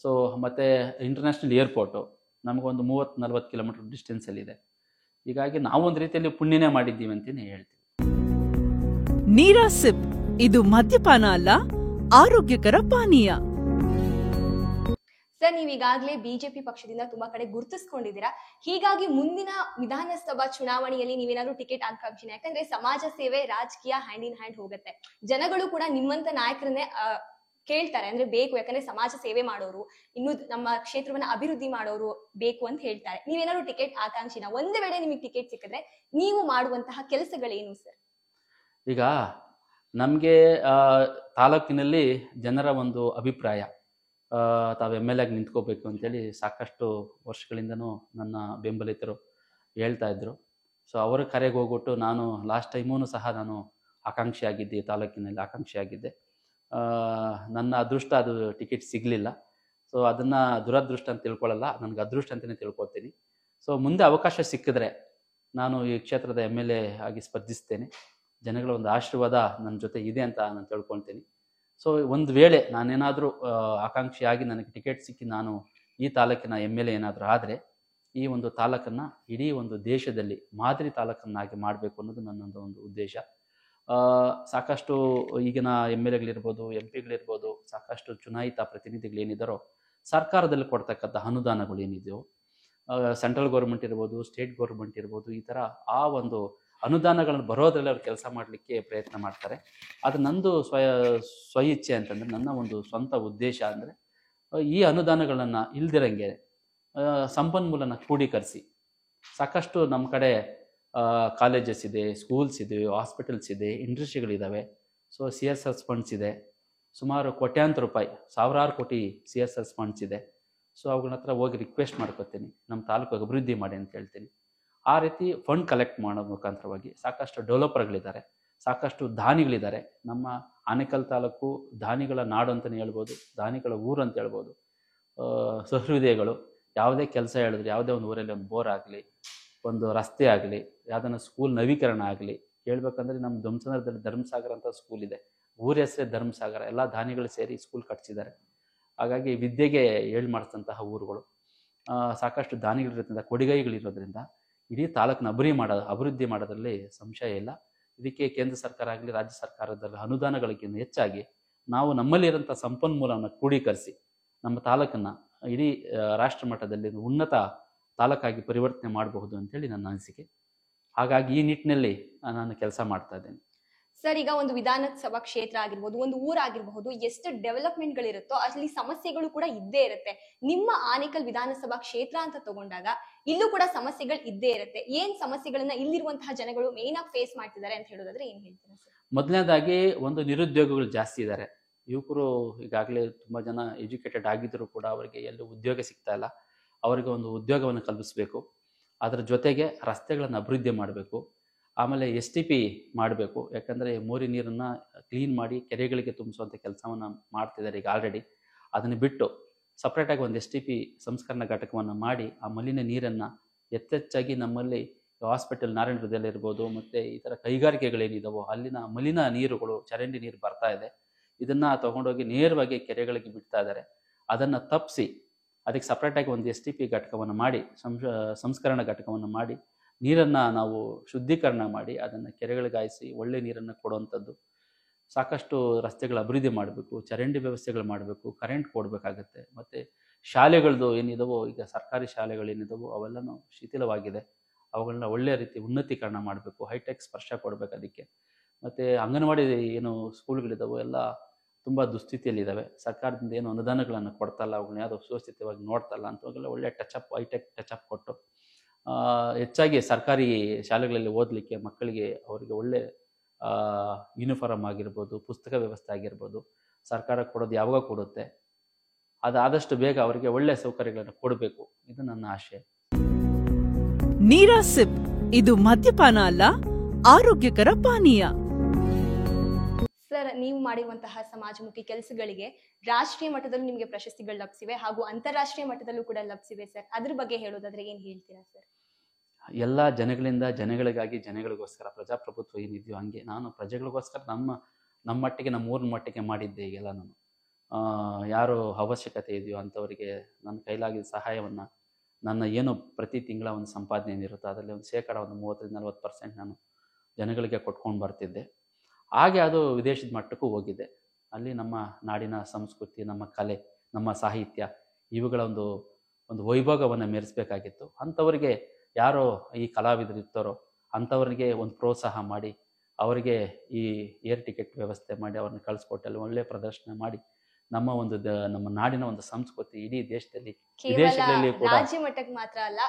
ಸೊ ಮತ್ತು ಇಂಟರ್ನ್ಯಾಷನಲ್ ಏರ್ಪೋರ್ಟು ನಮಗೊಂದು 30-40 ಕಿಲೋಮೀಟರ್ ಡಿಸ್ಟೆನ್ಸಲ್ಲಿದೆ. ಹೀಗಾಗಿ ನಾವು ಒಂದು ರೀತಿಯಲ್ಲಿ ಪುಣ್ಯನೇ ಮಾಡಿದ್ದೀವಿ ಅಂತಲೇ ಹೇಳ್ತೀವಿ. ನೀರಾ ಸಿಪ್ ಇದು ಮದ್ಯಪಾನ ಅಲ್ಲ, ಆರೋಗ್ಯಕರ ಪಾನೀಯ. ಸರ್, ನೀವು ಈಗಾಗಲೇ ಬಿಜೆಪಿ ಪಕ್ಷದಿಂದ ತುಂಬಾ ಕಡೆ ಗುರುತಿಸ್ಕೊಂಡಿದ್ದೀರಾ. ಹೀಗಾಗಿ ಮುಂದಿನ ವಿಧಾನಸಭಾ ಚುನಾವಣೆಯಲ್ಲಿ ನೀವೇನಾದ್ರೂ ಟಿಕೆಟ್ ಆಕಾಂಕ್ಷಿನ, ಯಾಕಂದ್ರೆ ಸಮಾಜ ಸೇವೆ ರಾಜಕೀಯ ಹ್ಯಾಂಡ್ ಇನ್ ಹ್ಯಾಂಡ್ ಹೋಗುತ್ತೆ. ಜನಗಳು ಕೂಡ ನಿಮ್ಮಂತ ನಾಯಕರನ್ನೇ ಕೇಳ್ತಾರೆ, ಅಂದ್ರೆ ಬೇಕು, ಯಾಕಂದ್ರೆ ಸಮಾಜ ಸೇವೆ ಮಾಡೋರು, ಇನ್ನು ನಮ್ಮ ಕ್ಷೇತ್ರವನ್ನ ಅಭಿವೃದ್ಧಿ ಮಾಡೋರು ಬೇಕು ಅಂತ ಹೇಳ್ತಾರೆ. ನೀವೇನಾದ್ರು ಟಿಕೆಟ್ ಆಕಾಂಕ್ಷಿನ, ಒಂದು ವೇಳೆ ನಿಮಗೆ ಟಿಕೆಟ್ ಸಿಕ್ಕಿದ್ರೆ ನೀವು ಮಾಡುವಂತಹ ಕೆಲಸಗಳೇನು ಸರ್? ಈಗ ನಮಗೆ ತಾಲೂಕಿನಲ್ಲಿ ಜನರ ಒಂದು ಅಭಿಪ್ರಾಯ, ತಾವು ಎಮ್ ಎಲ್ ಎ ಆಗಿ ನಿಂತ್ಕೋಬೇಕು ಅಂತೇಳಿ ಸಾಕಷ್ಟು ವರ್ಷಗಳಿಂದನೂ ನನ್ನ ಬೆಂಬಲಿತರು ಹೇಳ್ತಾ ಇದ್ರು. ಸೊ ಅವರ ಕರೆಗೆ ಹೋಗ್ಬಿಟ್ಟು ನಾನು ಲಾಸ್ಟ್ ಟೈಮೂ ಸಹ ನಾನು ಆಕಾಂಕ್ಷಿಯಾಗಿದ್ದೆ, ತಾಲೂಕಿನಲ್ಲಿ ಆಕಾಂಕ್ಷಿಯಾಗಿದ್ದೆ. ನನ್ನ ಅದೃಷ್ಟ ಅದು ಟಿಕೆಟ್ ಸಿಗಲಿಲ್ಲ. ಸೊ ಅದನ್ನು ದುರದೃಷ್ಟ ಅಂತ ತಿಳ್ಕೊಳ್ಳಲ್ಲ, ನನಗೆ ಅದೃಷ್ಟ ಅಂತಲೇ ತಿಳ್ಕೊತೀನಿ. ಸೊ ಮುಂದೆ ಅವಕಾಶ ಸಿಕ್ಕಿದ್ರೆ ನಾನು ಈ ಕ್ಷೇತ್ರದ ಎಮ್ ಎಲ್ ಎ ಆಗಿ ಸ್ಪರ್ಧಿಸ್ತೇನೆ. ಜನಗಳ ಒಂದು ಆಶೀರ್ವಾದ ನನ್ನ ಜೊತೆ ಇದೆ ಅಂತ ನಾನು ತಿಳ್ಕೊಳ್ತೀನಿ. ಸೊ ಒಂದು ವೇಳೆ ನಾನೇನಾದರೂ ಆಕಾಂಕ್ಷಿಯಾಗಿ ನನಗೆ ಟಿಕೆಟ್ ಸಿಕ್ಕಿ ನಾನು ಈ ತಾಲೂಕಿನ ಎಮ್ ಎಲ್ ಎ ಏನಾದರೂ ಆದರೆ, ಈ ಒಂದು ತಾಲೂಕನ್ನು ಇಡೀ ಒಂದು ದೇಶದಲ್ಲಿ ಮಾದರಿ ತಾಲೂಕನ್ನಾಗಿ ಮಾಡಬೇಕು ಅನ್ನೋದು ನನ್ನೊಂದು ಒಂದು ಉದ್ದೇಶ. ಸಾಕಷ್ಟು ಈಗಿನ ಎಮ್ ಎಲ್ ಎಗಳಿರ್ಬೋದು, ಎಂ ಪಿಗಳಿರ್ಬೋದು, ಸಾಕಷ್ಟು ಚುನಾಯಿತ ಪ್ರತಿನಿಧಿಗಳೇನಿದ್ದಾರೋ ಸರ್ಕಾರದಲ್ಲಿ ಕೊಡ್ತಕ್ಕಂಥ ಅನುದಾನಗಳು ಏನಿದೆಯೋ, ಸೆಂಟ್ರಲ್ ಗೌರ್ಮೆಂಟ್ ಇರ್ಬೋದು, ಸ್ಟೇಟ್ ಗೌರ್ಮೆಂಟ್ ಇರ್ಬೋದು, ಈ ಥರ ಆ ಒಂದು ಅನುದಾನಗಳನ್ನು ಬರೋದ್ರಲ್ಲಿ ಅವ್ರು ಕೆಲಸ ಮಾಡಲಿಕ್ಕೆ ಪ್ರಯತ್ನ ಮಾಡ್ತಾರೆ. ಅದು ನಂದು ಸ್ವ ಇಚ್ಛೆ ಅಂತಂದರೆ, ನನ್ನ ಒಂದು ಸ್ವಂತ ಉದ್ದೇಶ ಅಂದರೆ ಈ ಅನುದಾನಗಳನ್ನು ಇಲ್ದಿರಂಗೆ ಸಂಪನ್ಮೂಲನ ಕ್ರೋಢೀಕರಿಸಿ, ಸಾಕಷ್ಟು ನಮ್ಮ ಕಡೆ ಕಾಲೇಜಸ್ ಇದೆ, ಸ್ಕೂಲ್ಸ್ ಇದೆ, ಹಾಸ್ಪಿಟಲ್ಸ್ ಇದೆ, ಇಂಡಸ್ಟ್ರಿಗಳಿದ್ದಾವೆ. ಸೊ CSR ಫಂಡ್ಸ್ ಇದೆ, ಸುಮಾರು ಕೋಟ್ಯಾಂತರ ರೂಪಾಯಿ, ಸಾವಿರಾರು ಕೋಟಿ CSR ಫಂಡ್ಸ್ ಇದೆ. ಸೊ ಅವುಗಳ ಹತ್ರ ಹೋಗಿ ರಿಕ್ವೆಸ್ಟ್ ಮಾಡ್ಕೊತೀನಿ, ನಮ್ಮ ತಾಲೂಕು ಅಭಿವೃದ್ಧಿ ಮಾಡಿ ಅಂತ ಹೇಳ್ತೀನಿ. ಆ ರೀತಿ ಫಂಡ್ ಕಲೆಕ್ಟ್ ಮಾಡೋ ಮುಖಾಂತರವಾಗಿ ಸಾಕಷ್ಟು ಡೆವಲಪರ್ಗಳಿದ್ದಾರೆ, ಸಾಕಷ್ಟು ದಾನಿಗಳಿದ್ದಾರೆ. ನಮ್ಮ ಆನೇಕಲ್ ತಾಲೂಕು ದಾನಿಗಳ ನಾಡು ಅಂತಲೇ ಹೇಳ್ಬೋದು, ದಾನಿಗಳ ಊರು ಅಂತ ಹೇಳ್ಬೋದು. ಸಹೃದಯಗಳು ಯಾವುದೇ ಕೆಲಸ ಹೇಳಿದ್ರು, ಯಾವುದೇ ಒಂದು ಊರಲ್ಲಿ ಒಂದು ಬೋರ್ ಆಗಲಿ, ಒಂದು ರಸ್ತೆ ಆಗಲಿ, ಯಾವುದನ್ನ ಸ್ಕೂಲ್ ನವೀಕರಣ ಆಗಲಿ, ಹೇಳ್ಬೇಕಂದ್ರೆ ನಮ್ಮ ಧ್ವಂಸನಗರದಲ್ಲಿ ಧರ್ಮಸಾಗರ ಅಂತ ಸ್ಕೂಲ್ ಇದೆ, ಊರ ಹೆಸರೇ ಧರ್ಮಸಾಗರ, ಎಲ್ಲ ದಾನಿಗಳು ಸೇರಿ ಸ್ಕೂಲ್ ಕಟ್ಸಿದ್ದಾರೆ. ಹಾಗಾಗಿ ವಿದ್ಯೆಗೆ ಮಾಡಿಸಿದಂತಹ ಊರುಗಳು, ಸಾಕಷ್ಟು ದಾನಿಗಳಿರೋದ್ರಿಂದ, ಕೊಡುಗೈಗಳಿರೋದ್ರಿಂದ ಇಡೀ ತಾಲೂಕನ್ನ ಅಭಿವೃದ್ಧಿ ಮಾಡೋದ್ರಲ್ಲಿ ಸಂಶಯ ಇಲ್ಲ. ಇದಕ್ಕೆ ಕೇಂದ್ರ ಸರ್ಕಾರ ಆಗಲಿ, ರಾಜ್ಯ ಸರ್ಕಾರದಲ್ಲಿ ಅನುದಾನಗಳಿಗಿಂತ ಹೆಚ್ಚಾಗಿ ನಾವು ನಮ್ಮಲ್ಲಿರೋಂಥ ಸಂಪನ್ಮೂಲವನ್ನು ಕ್ರೋಢೀಕರಿಸಿ ನಮ್ಮ ತಾಲೂಕನ್ನು ಇಡೀ ರಾಷ್ಟ್ರ ಮಟ್ಟದಲ್ಲಿ ಉನ್ನತ ತಾಲೂಕಾಗಿ ಪರಿವರ್ತನೆ ಮಾಡಬಹುದು ಅಂತೇಳಿ ನನ್ನ ಅನಿಸಿಕೆ. ಹಾಗಾಗಿ ಈ ನಿಟ್ಟಿನಲ್ಲಿ ನಾನು ಕೆಲಸ ಮಾಡ್ತಾ ಇದ್ದೇನೆ. ಸರ್, ಈಗ ಒಂದು ವಿಧಾನಸಭಾ ಕ್ಷೇತ್ರ ಆಗಿರ್ಬೋದು, ಒಂದು ಊರಾಗಿರಬಹುದು, ಎಷ್ಟು ಡೆವಲಪ್ಮೆಂಟ್ಗಳಿರುತ್ತೋ ಅಲ್ಲಿ ಸಮಸ್ಯೆಗಳು ಕೂಡ ಇದ್ದೇ ಇರುತ್ತೆ. ನಿಮ್ಮ ಆನೇಕಲ್ ವಿಧಾನಸಭಾ ಕ್ಷೇತ್ರ ಅಂತ ತಗೊಂಡಾಗ ಇಲ್ಲೂ ಕೂಡ ಸಮಸ್ಯೆಗಳು ಇದ್ದೇ ಇರುತ್ತೆ. ಏನ್ ಸಮಸ್ಯೆಗಳನ್ನ ಇಲ್ಲಿರುವಂತಹ ಜನಗಳು ಮೇನ್ ಆಗಿ ಫೇಸ್ ಮಾಡ್ತಿದ್ದಾರೆ ಅಂತ ಹೇಳೋದಾದ್ರೆ ಏನ್ ಹೇಳ್ತೀರಾ ಸರ್? ಮೊದಲನೇದಾಗಿ ಒಂದು ನಿರುದ್ಯೋಗಿಗಳು ಜಾಸ್ತಿ ಇದ್ದಾರೆ. ಯುವಕರು ಈಗಾಗಲೇ ತುಂಬ ಜನ ಎಜುಕೇಟೆಡ್ ಆಗಿದ್ದರೂ ಕೂಡ ಅವರಿಗೆ ಎಲ್ಲೂ ಉದ್ಯೋಗ ಸಿಗ್ತಾ ಇಲ್ಲ. ಅವರಿಗೆ ಒಂದು ಉದ್ಯೋಗವನ್ನು ಕಲ್ಪಿಸಬೇಕು. ಅದರ ಜೊತೆಗೆ ರಸ್ತೆಗಳನ್ನು ಅಭಿವೃದ್ಧಿ ಮಾಡಬೇಕು. ಆಮೇಲೆ STP ಮಾಡಬೇಕು. ಯಾಕಂದರೆ ಮೋರಿ ನೀರನ್ನು ಕ್ಲೀನ್ ಮಾಡಿ ಕೆರೆಗಳಿಗೆ ತುಂಬಿಸುವಂಥ ಕೆಲಸವನ್ನು ಮಾಡ್ತಿದ್ದಾರೆ ಈಗ ಆಲ್ರೆಡಿ. ಅದನ್ನು ಬಿಟ್ಟು ಸಪ್ರೇಟಾಗಿ ಒಂದು STP ಸಂಸ್ಕರಣಾ ಘಟಕವನ್ನು ಮಾಡಿ ಆ ಮಲಿನ ನೀರನ್ನು ಹೆಚ್ಚೆಚ್ಚಾಗಿ ನಮ್ಮಲ್ಲಿ ಹಾಸ್ಪಿಟಲ್ ನಾರಾಯಣ ಹೃದಯ ಇರ್ಬೋದು, ಮತ್ತು ಈ ಥರ ಕೈಗಾರಿಕೆಗಳೇನಿದಾವೋ ಅಲ್ಲಿನ ಮಲಿನ ನೀರುಗಳು, ಚರಂಡಿ ನೀರು ಬರ್ತಾ ಇದೆ, ಇದನ್ನು ತೊಗೊಂಡೋಗಿ ನೇರವಾಗಿ ಕೆರೆಗಳಿಗೆ ಬಿಡ್ತಾ ಇದ್ದಾರೆ. ಅದನ್ನು ತಪ್ಪಿಸಿ ಅದಕ್ಕೆ ಸಪ್ರೇಟಾಗಿ ಒಂದು STP ಘಟಕವನ್ನು ಮಾಡಿ, ಸಂಸ್ಕರಣಾ ಘಟಕವನ್ನು ಮಾಡಿ ನೀರನ್ನು ನಾವು ಶುದ್ಧೀಕರಣ ಮಾಡಿ ಅದನ್ನು ಕೆರೆಗಳಿಗೆ ಹಾಯಿಸಿ ಒಳ್ಳೆ ನೀರನ್ನು ಕೊಡುವಂಥದ್ದು. ಸಾಕಷ್ಟು ರಸ್ತೆಗಳ ಅಭಿವೃದ್ಧಿ ಮಾಡಬೇಕು, ಚರಂಡಿ ವ್ಯವಸ್ಥೆಗಳು ಮಾಡಬೇಕು, ಕರೆಂಟ್ ಕೊಡಬೇಕಾಗತ್ತೆ. ಮತ್ತು ಶಾಲೆಗಳದ್ದು ಏನಿದಾವೋ, ಈಗ ಸರ್ಕಾರಿ ಶಾಲೆಗಳೇನಿದಾವೋ ಅವೆಲ್ಲನೂ ಶಿಥಿಲವಾಗಿದೆ, ಅವುಗಳನ್ನ ಒಳ್ಳೆಯ ರೀತಿ ಉನ್ನತೀಕರಣ ಮಾಡಬೇಕು, ಹೈಟೆಕ್ ಸ್ಪರ್ಶ ಕೊಡಬೇಕು ಅದಕ್ಕೆ. ಮತ್ತು ಅಂಗನವಾಡಿ ಏನು ಸ್ಕೂಲ್ಗಳಿದಾವೋ ಎಲ್ಲ ತುಂಬ ದುಸ್ಥಿತಿಯಲ್ಲಿದ್ದಾವೆ. ಸರ್ಕಾರದಿಂದ ಏನು ಅನುದಾನಗಳನ್ನು ಕೊಡ್ತಲ್ಲ, ಅವುಗಳನ್ನ ಯಾವುದೋ ಸುವ್ಯವಸ್ಥಿತವಾಗಿ ನೋಡ್ತಲ್ಲ ಅಂತವಾಗೆಲ್ಲ ಒಳ್ಳೆ ಹೈಟೆಕ್ ಟಚಪ್ ಕೊಟ್ಟು ಹೆಚ್ಚಾಗಿ ಸರ್ಕಾರಿ ಶಾಲೆಗಳಲ್ಲಿ ಓದಲಿಕ್ಕೆ ಮಕ್ಕಳಿಗೆ ಅವರಿಗೆ ಒಳ್ಳೆ ಯೂನಿಫಾರ್ಮ್ ಆಗಿರ್ಬೋದು, ಪುಸ್ತಕ ವ್ಯವಸ್ಥೆ ಆಗಿರ್ಬೋದು, ಸರ್ಕಾರ ಕೊಡೋದು ಯಾವಾಗ ಕೊಡುತ್ತೆ ಅದು ಆದಷ್ಟು ಬೇಗ ಅವರಿಗೆ ಒಳ್ಳೆ ಸೌಕರ್ಯಗಳನ್ನು ಕೊಡಬೇಕು. ಇದು ನನ್ನ ಆಶೆ. ನೀರಾ ಸಿಪ್ ಇದು ಮದ್ಯಪಾನ ಅಲ್ಲ, ಆರೋಗ್ಯಕರ ಪಾನೀಯ. ಸರ್, ನೀವು ಮಾಡಿರುವಂತಹ ಸಮಾಜಮುಖಿ ಕೆಲಸಗಳಿಗೆ ರಾಷ್ಟ್ರೀಯ ಮಟ್ಟದಲ್ಲೂ ನಿಮಗೆ ಪ್ರಶಸ್ತಿಗಳು ಲಭಿಸಿವೆ ಹಾಗೂ ಅಂತಾರಾಷ್ಟ್ರೀಯ ಮಟ್ಟದಲ್ಲೂ ಕೂಡ ಲಭಿಸಿವೆ ಸರ್. ಅದ್ರ ಬಗ್ಗೆ ಹೇಳೋದಾದ್ರೆ ಏನ್ ಹೇಳ್ತೀರಾ ಸರ್? ಎಲ್ಲ ಜನಗಳಿಂದ ಜನಗಳಿಗಾಗಿ ಜನಗಳಿಗೋಸ್ಕರ ಪ್ರಜಾಪ್ರಭುತ್ವ ಏನಿದೆಯೋ ಹಂಗೆ ನಾನು ಪ್ರಜೆಗಳಿಗೋಸ್ಕರ ನಮ್ಮ ಮಟ್ಟಿಗೆ, ನಮ್ಮ ಊರಿನ ಮಟ್ಟಿಗೆ ಮಾಡಿದ್ದೆ. ಈಗೆಲ್ಲ ನಾನು ಯಾರು ಅವಶ್ಯಕತೆ ಇದೆಯೋ ಅಂಥವರಿಗೆ ನನ್ನ ಕೈಲಾಗಿದ್ದ ಸಹಾಯವನ್ನು, ನನ್ನ ಏನು ಪ್ರತಿ ತಿಂಗಳ ಒಂದು ಸಂಪಾದನೆ ಏನಿರುತ್ತೋ ಅದರಲ್ಲಿ ಒಂದು 30-40% ನಾನು ಜನಗಳಿಗೆ ಕೊಟ್ಕೊಂಡು ಬರ್ತಿದ್ದೆ. ಹಾಗೆ ಅದು ವಿದೇಶದ ಮಟ್ಟಕ್ಕೂ ಹೋಗಿದೆ. ಅಲ್ಲಿ ನಮ್ಮ ನಾಡಿನ ಸಂಸ್ಕೃತಿ, ನಮ್ಮ ಕಲೆ, ನಮ್ಮ ಸಾಹಿತ್ಯ ಇವುಗಳ ಒಂದು ವೈಭೋಗವನ್ನು ಮೆರೆಸಬೇಕಾಗಿತ್ತು. ಅಂಥವರಿಗೆ ಯಾರೋ ಈ ಕಲಾವಿದರು ಇರ್ತಾರೋ ಅಂಥವ್ರಿಗೆ ಒಂದು ಪ್ರೋತ್ಸಾಹ ಮಾಡಿ, ಅವರಿಗೆ ಈ ಏರ್ ಟಿಕೆಟ್ ವ್ಯವಸ್ಥೆ ಮಾಡಿ ಅವ್ರನ್ನ ಕಳಿಸ್ಕೊಟ್ಟಲ್ಲಿ ಒಳ್ಳೆಯ ಪ್ರದರ್ಶನ ಮಾಡಿ ನಮ್ಮ ನಾಡಿನ ಒಂದು ಸಂಸ್ಕೃತಿ ಇಡೀ ದೇಶದಲ್ಲಿ, ವಿದೇಶಗಳಲ್ಲಿ ಕೂಡ, ರಾಜ್ಯ ಮಟ್ಟಕ್ಕೆ ಮಾತ್ರ ಅಲ್ಲ,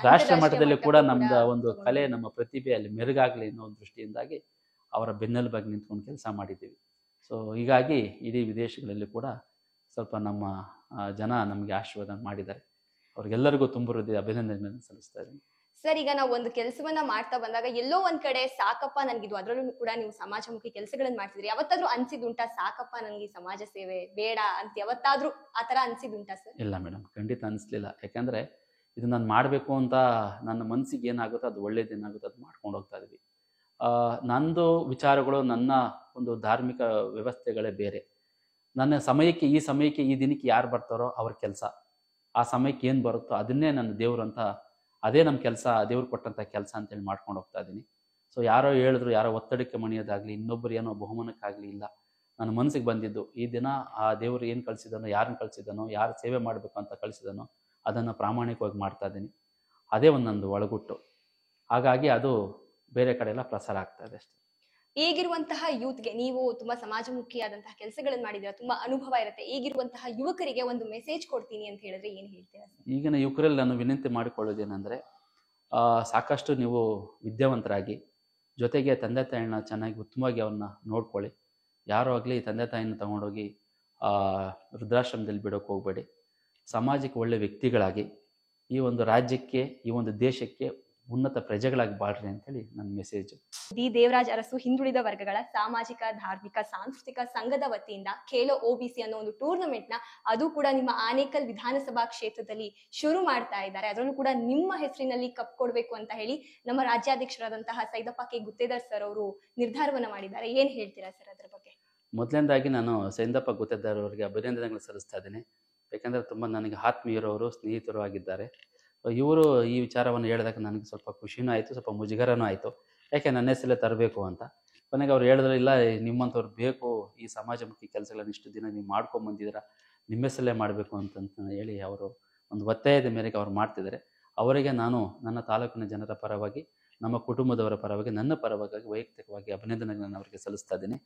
ರಾಷ್ಟ್ರ ಮಟ್ಟದಲ್ಲಿ ಕೂಡ ನಮ್ದು ಒಂದು ಕಲೆ, ನಮ್ಮ ಪ್ರತಿಭೆ ಅಲ್ಲಿ ಮೆರುಗಾಗಲಿ ಅನ್ನೋ ಒಂದು ದೃಷ್ಟಿಯಿಂದಾಗಿ ಅವರ ಬೆನ್ನೆಲುಬಾಗಿ ನಿಂತ್ಕೊಂಡು ಕೆಲಸ ಮಾಡಿದ್ದೀವಿ. ಸೊ ಹೀಗಾಗಿ ಇಡೀ ವಿದೇಶಗಳಲ್ಲಿ ಕೂಡ ಸ್ವಲ್ಪ ನಮ್ಮ ಜನ ನಮಗೆ ಆಶೀರ್ವಾದ ಮಾಡಿದ್ದಾರೆ. ಅವ್ರಿಗೆಲ್ಲರಿಗೂ ತುಂಬ ಹೃದಯ ಅಭಿನಂದನೆಯನ್ನು ಸಲ್ಲಿಸ್ತಾ ಇದ್ದೀನಿ. ಸರ್, ಈಗ ನಾವು ಒಂದು ಕೆಲಸವನ್ನ ಮಾಡ್ತಾ ಬಂದಾಗ ಎಲ್ಲೋ ಒಂದ್ ಕಡೆ ಸಾಕಪ್ಪ ನನ್ಗಿದು, ಅದರಲ್ಲೂ ಕೂಡ ನೀವು ಸಮಾಜಮುಖಿ ಕೆಲಸಗಳನ್ನ ಮಾಡ್ತಿದ್ರಿ, ಯಾವತ್ತಾದ್ರೂ ಅನ್ಸಿದುಂಟಾ ಸಾಕಪ್ಪ ನನ್ಗೆ ಈ ಸಮಾಜ ಸೇವೆ ಬೇಡ ಅಂತ ಯಾವತ್ತಾದ್ರೂ ಆತರ ಅನ್ಸಿದುಂಟಾ ಸರ್? ಇಲ್ಲ ಮೇಡಮ್, ಖಂಡಿತ ಅನಿಸ್ಲಿಲ್ಲ. ಯಾಕಂದ್ರೆ ಇದು ನಾನು ಮಾಡಬೇಕು ಅಂತ ನನ್ನ ಮನಸ್ಸಿಗೆ ಏನಾಗುತ್ತೋ ಅದು ಒಳ್ಳೇದೇನಾಗುತ್ತೋ ಅದು ಮಾಡ್ಕೊಂಡು ಹೋಗ್ತಾ ಇದ್ವಿ. ನಂದು ವಿಚಾರಗಳು, ನನ್ನ ಒಂದು ಧಾರ್ಮಿಕ ವ್ಯವಸ್ಥೆಗಳೇ ಬೇರೆ. ನನ್ನ ಸಮಯಕ್ಕೆ ಈ ದಿನಕ್ಕೆ ಯಾರು ಬರ್ತಾರೋ ಅವ್ರ ಕೆಲಸ, ಆ ಸಮಯಕ್ಕೆ ಏನು ಬರುತ್ತೋ ಅದನ್ನೇ ನನ್ನ ದೇವರು ಅಂತ, ಅದೇ ನಮ್ಮ ಕೆಲಸ, ದೇವ್ರು ಕೊಟ್ಟಂಥ ಕೆಲಸ ಅಂತೇಳಿ ಮಾಡ್ಕೊಂಡು ಹೋಗ್ತಾ ಇದ್ದೀನಿ. ಸೊ ಯಾರೋ ಹೇಳಿದ್ರು, ಯಾರೋ ಒತ್ತಡಕ್ಕೆ ಮಣಿಯೋದಾಗಲಿ, ಇನ್ನೊಬ್ಬರು ಏನೋ ಬಹುಮಾನಕ್ಕಾಗಲಿ ಇಲ್ಲ. ನನ್ನ ಮನಸ್ಸಿಗೆ ಬಂದಿದ್ದು ಈ ದಿನ ಆ ದೇವರು ಏನು ಕಳಿಸಿದಾನೋ, ಯಾರನ್ನ ಕಳಿಸಿದಾನೋ, ಯಾರು ಸೇವೆ ಮಾಡಬೇಕು ಅಂತ ಕಳಿಸಿದಾನೋ ಅದನ್ನು ಪ್ರಾಮಾಣಿಕವಾಗಿ ಮಾಡ್ತಾ ಇದ್ದೀನಿ. ಅದೇ ಒಂದೊಂದು ಒಳಗುಟ್ಟು. ಹಾಗಾಗಿ ಅದು ಬೇರೆ ಕಡೆ ಎಲ್ಲ ಪ್ರಸಾರ ಆಗ್ತಾ ಇದೆ ಅಷ್ಟೇ. ಈಗಿರುವಂತಹ ಯೂತ್ಗೆ, ನೀವು ತುಂಬಾ ಸಮಾಜಮುಖಿಯಾದಂತಹ ಕೆಲಸಗಳನ್ನ ಮಾಡಿದ್ರೆ ತುಂಬಾ ಅನುಭವ ಇರುತ್ತೆ, ಈಗಿರುವಂತಹ ಯುವಕರಿಗೆ ಒಂದು ಮೆಸೇಜ್ ಕೊಡ್ತೀನಿ ಅಂತ ಹೇಳಿದ್ರೆ ಏನ್ ಹೇಳ್ತೀರಾ? ಈಗಿನ ಯುವಕರಲ್ಲಿ ನಾನು ವಿನಂತಿ ಮಾಡಿಕೊಳ್ಳೋದೇನೆಂದರೆ, ಸಾಕಷ್ಟು ನೀವು ವಿದ್ಯಾವಂತರಾಗಿ, ಜೊತೆಗೆ ತಂದೆ ತಾಯಿನ ಚೆನ್ನಾಗಿ ಉತ್ತಮವಾಗಿ ಅವ್ರನ್ನ ನೋಡ್ಕೊಳ್ಳಿ. ಯಾರೋ ಆಗಲಿ ತಂದೆ ತಾಯಿನ ತಗೊಂಡೋಗಿ ವೃದ್ಧಾಶ್ರಮದಲ್ಲಿ ಬಿಡೋಕೆ ಹೋಗಬೇಡಿ. ಸಮಾಜಕ್ಕೆ ಒಳ್ಳೆ ವ್ಯಕ್ತಿಗಳಾಗಿ, ಈ ಒಂದು ರಾಜ್ಯಕ್ಕೆ, ಈ ಒಂದು ದೇಶಕ್ಕೆ ಉನ್ನತ ಪ್ರಜೆಗಳಾಗಿ ಬಾಳ್ರಿ ಅಂತೇಳಿ ನನ್ನ ಮೆಸೇಜ್. ಡಿ ದೇವರಾಜ್ ಅರಸು ಹಿಂದುಳಿದ ವರ್ಗಗಳ ಸಾಮಾಜಿಕ, ಧಾರ್ಮಿಕ, ಸಾಂಸ್ಕೃತಿಕ ಸಂಘದ ವತಿಯಿಂದ ಖೇಲೋ OBC ಅನ್ನೋ ಒಂದು ಟೂರ್ನಮೆಂಟ್ ನ, ಅದು ಕೂಡ ನಿಮ್ಮ ಆನೇಕಲ್ ವಿಧಾನಸಭಾ ಕ್ಷೇತ್ರದಲ್ಲಿ ಶುರು ಮಾಡ್ತಾ ಇದ್ದಾರೆ. ಅದರಲ್ಲೂ ಕೂಡ ನಿಮ್ಮ ಹೆಸರಿನಲ್ಲಿ ಕಪ್ ಕೊಡ್ಬೇಕು ಅಂತ ಹೇಳಿ ನಮ್ಮ ರಾಜ್ಯಾಧ್ಯಕ್ಷರಾದಂತಹ ಸೈದಪ್ಪ ಕೆ ಗುತ್ತೇದಾರ್ ಸರ್ ಅವರು ನಿರ್ಧಾರವನ್ನ ಮಾಡಿದ್ದಾರೆ. ಏನ್ ಹೇಳ್ತೀರಾ ಸರ್ ಅದ್ರ ಬಗ್ಗೆ? ಮೊದಲನೇದಾಗಿ ನಾನು ಸೈದಪ್ಪ ಗುತ್ತೇದಾರ್ ಅವರಿಗೆ ಅಭಿನಂದನೆಗಳು ಸಲ್ಲಿಸ್ತಾ ಇದ್ದೀನಿ. ಯಾಕಂದರೆ ತುಂಬ ನನಗೆ ಆತ್ಮೀಯರವರು, ಸ್ನೇಹಿತರು ಆಗಿದ್ದಾರೆ. ಇವರು ಈ ವಿಚಾರವನ್ನು ಹೇಳಿದಾಗ ನನಗೆ ಸ್ವಲ್ಪ ಖುಷಿನೂ ಆಯಿತು, ಸ್ವಲ್ಪ ಮುಜುಗರನೂ ಆಯಿತು. ಯಾಕೆ ನನ್ನ ಹೆಸರಲ್ಲೇ ತರಬೇಕು ಅಂತ. ಕೊನೆಗೆ ಅವ್ರು ಹೇಳಿದ್ರು, ಇಲ್ಲ ನಿಮ್ಮಂಥವ್ರು ಬೇಕು, ಈ ಸಮಾಜಮುಖಿ ಕೆಲಸಗಳನ್ನು ಇಷ್ಟು ದಿನ ನೀವು ಮಾಡ್ಕೊಂಬಂದಿದ್ದೀರಾ, ನಿಮ್ಮ ಹೆಸರಲ್ಲೇ ಮಾಡಬೇಕು ಅಂತ ಹೇಳಿ ಅವರು ಒಂದು ಒತ್ತಾಯದ ಮೇರೆಗೆ ಅವ್ರು ಮಾಡ್ತಿದ್ದಾರೆ. ಅವರಿಗೆ ನಾನು ನನ್ನ ತಾಲೂಕಿನ ಜನರ ಪರವಾಗಿ, ನಮ್ಮ ಕುಟುಂಬದವರ ಪರವಾಗಿ, ನನ್ನ ಪರವಾಗಿ ವೈಯಕ್ತಿಕವಾಗಿ ಅಭಿನಂದನೆಗಳನ್ನು ಅವರಿಗೆ ಸಲ್ಲಿಸ್ತಾ ಇದ್ದೀನಿ.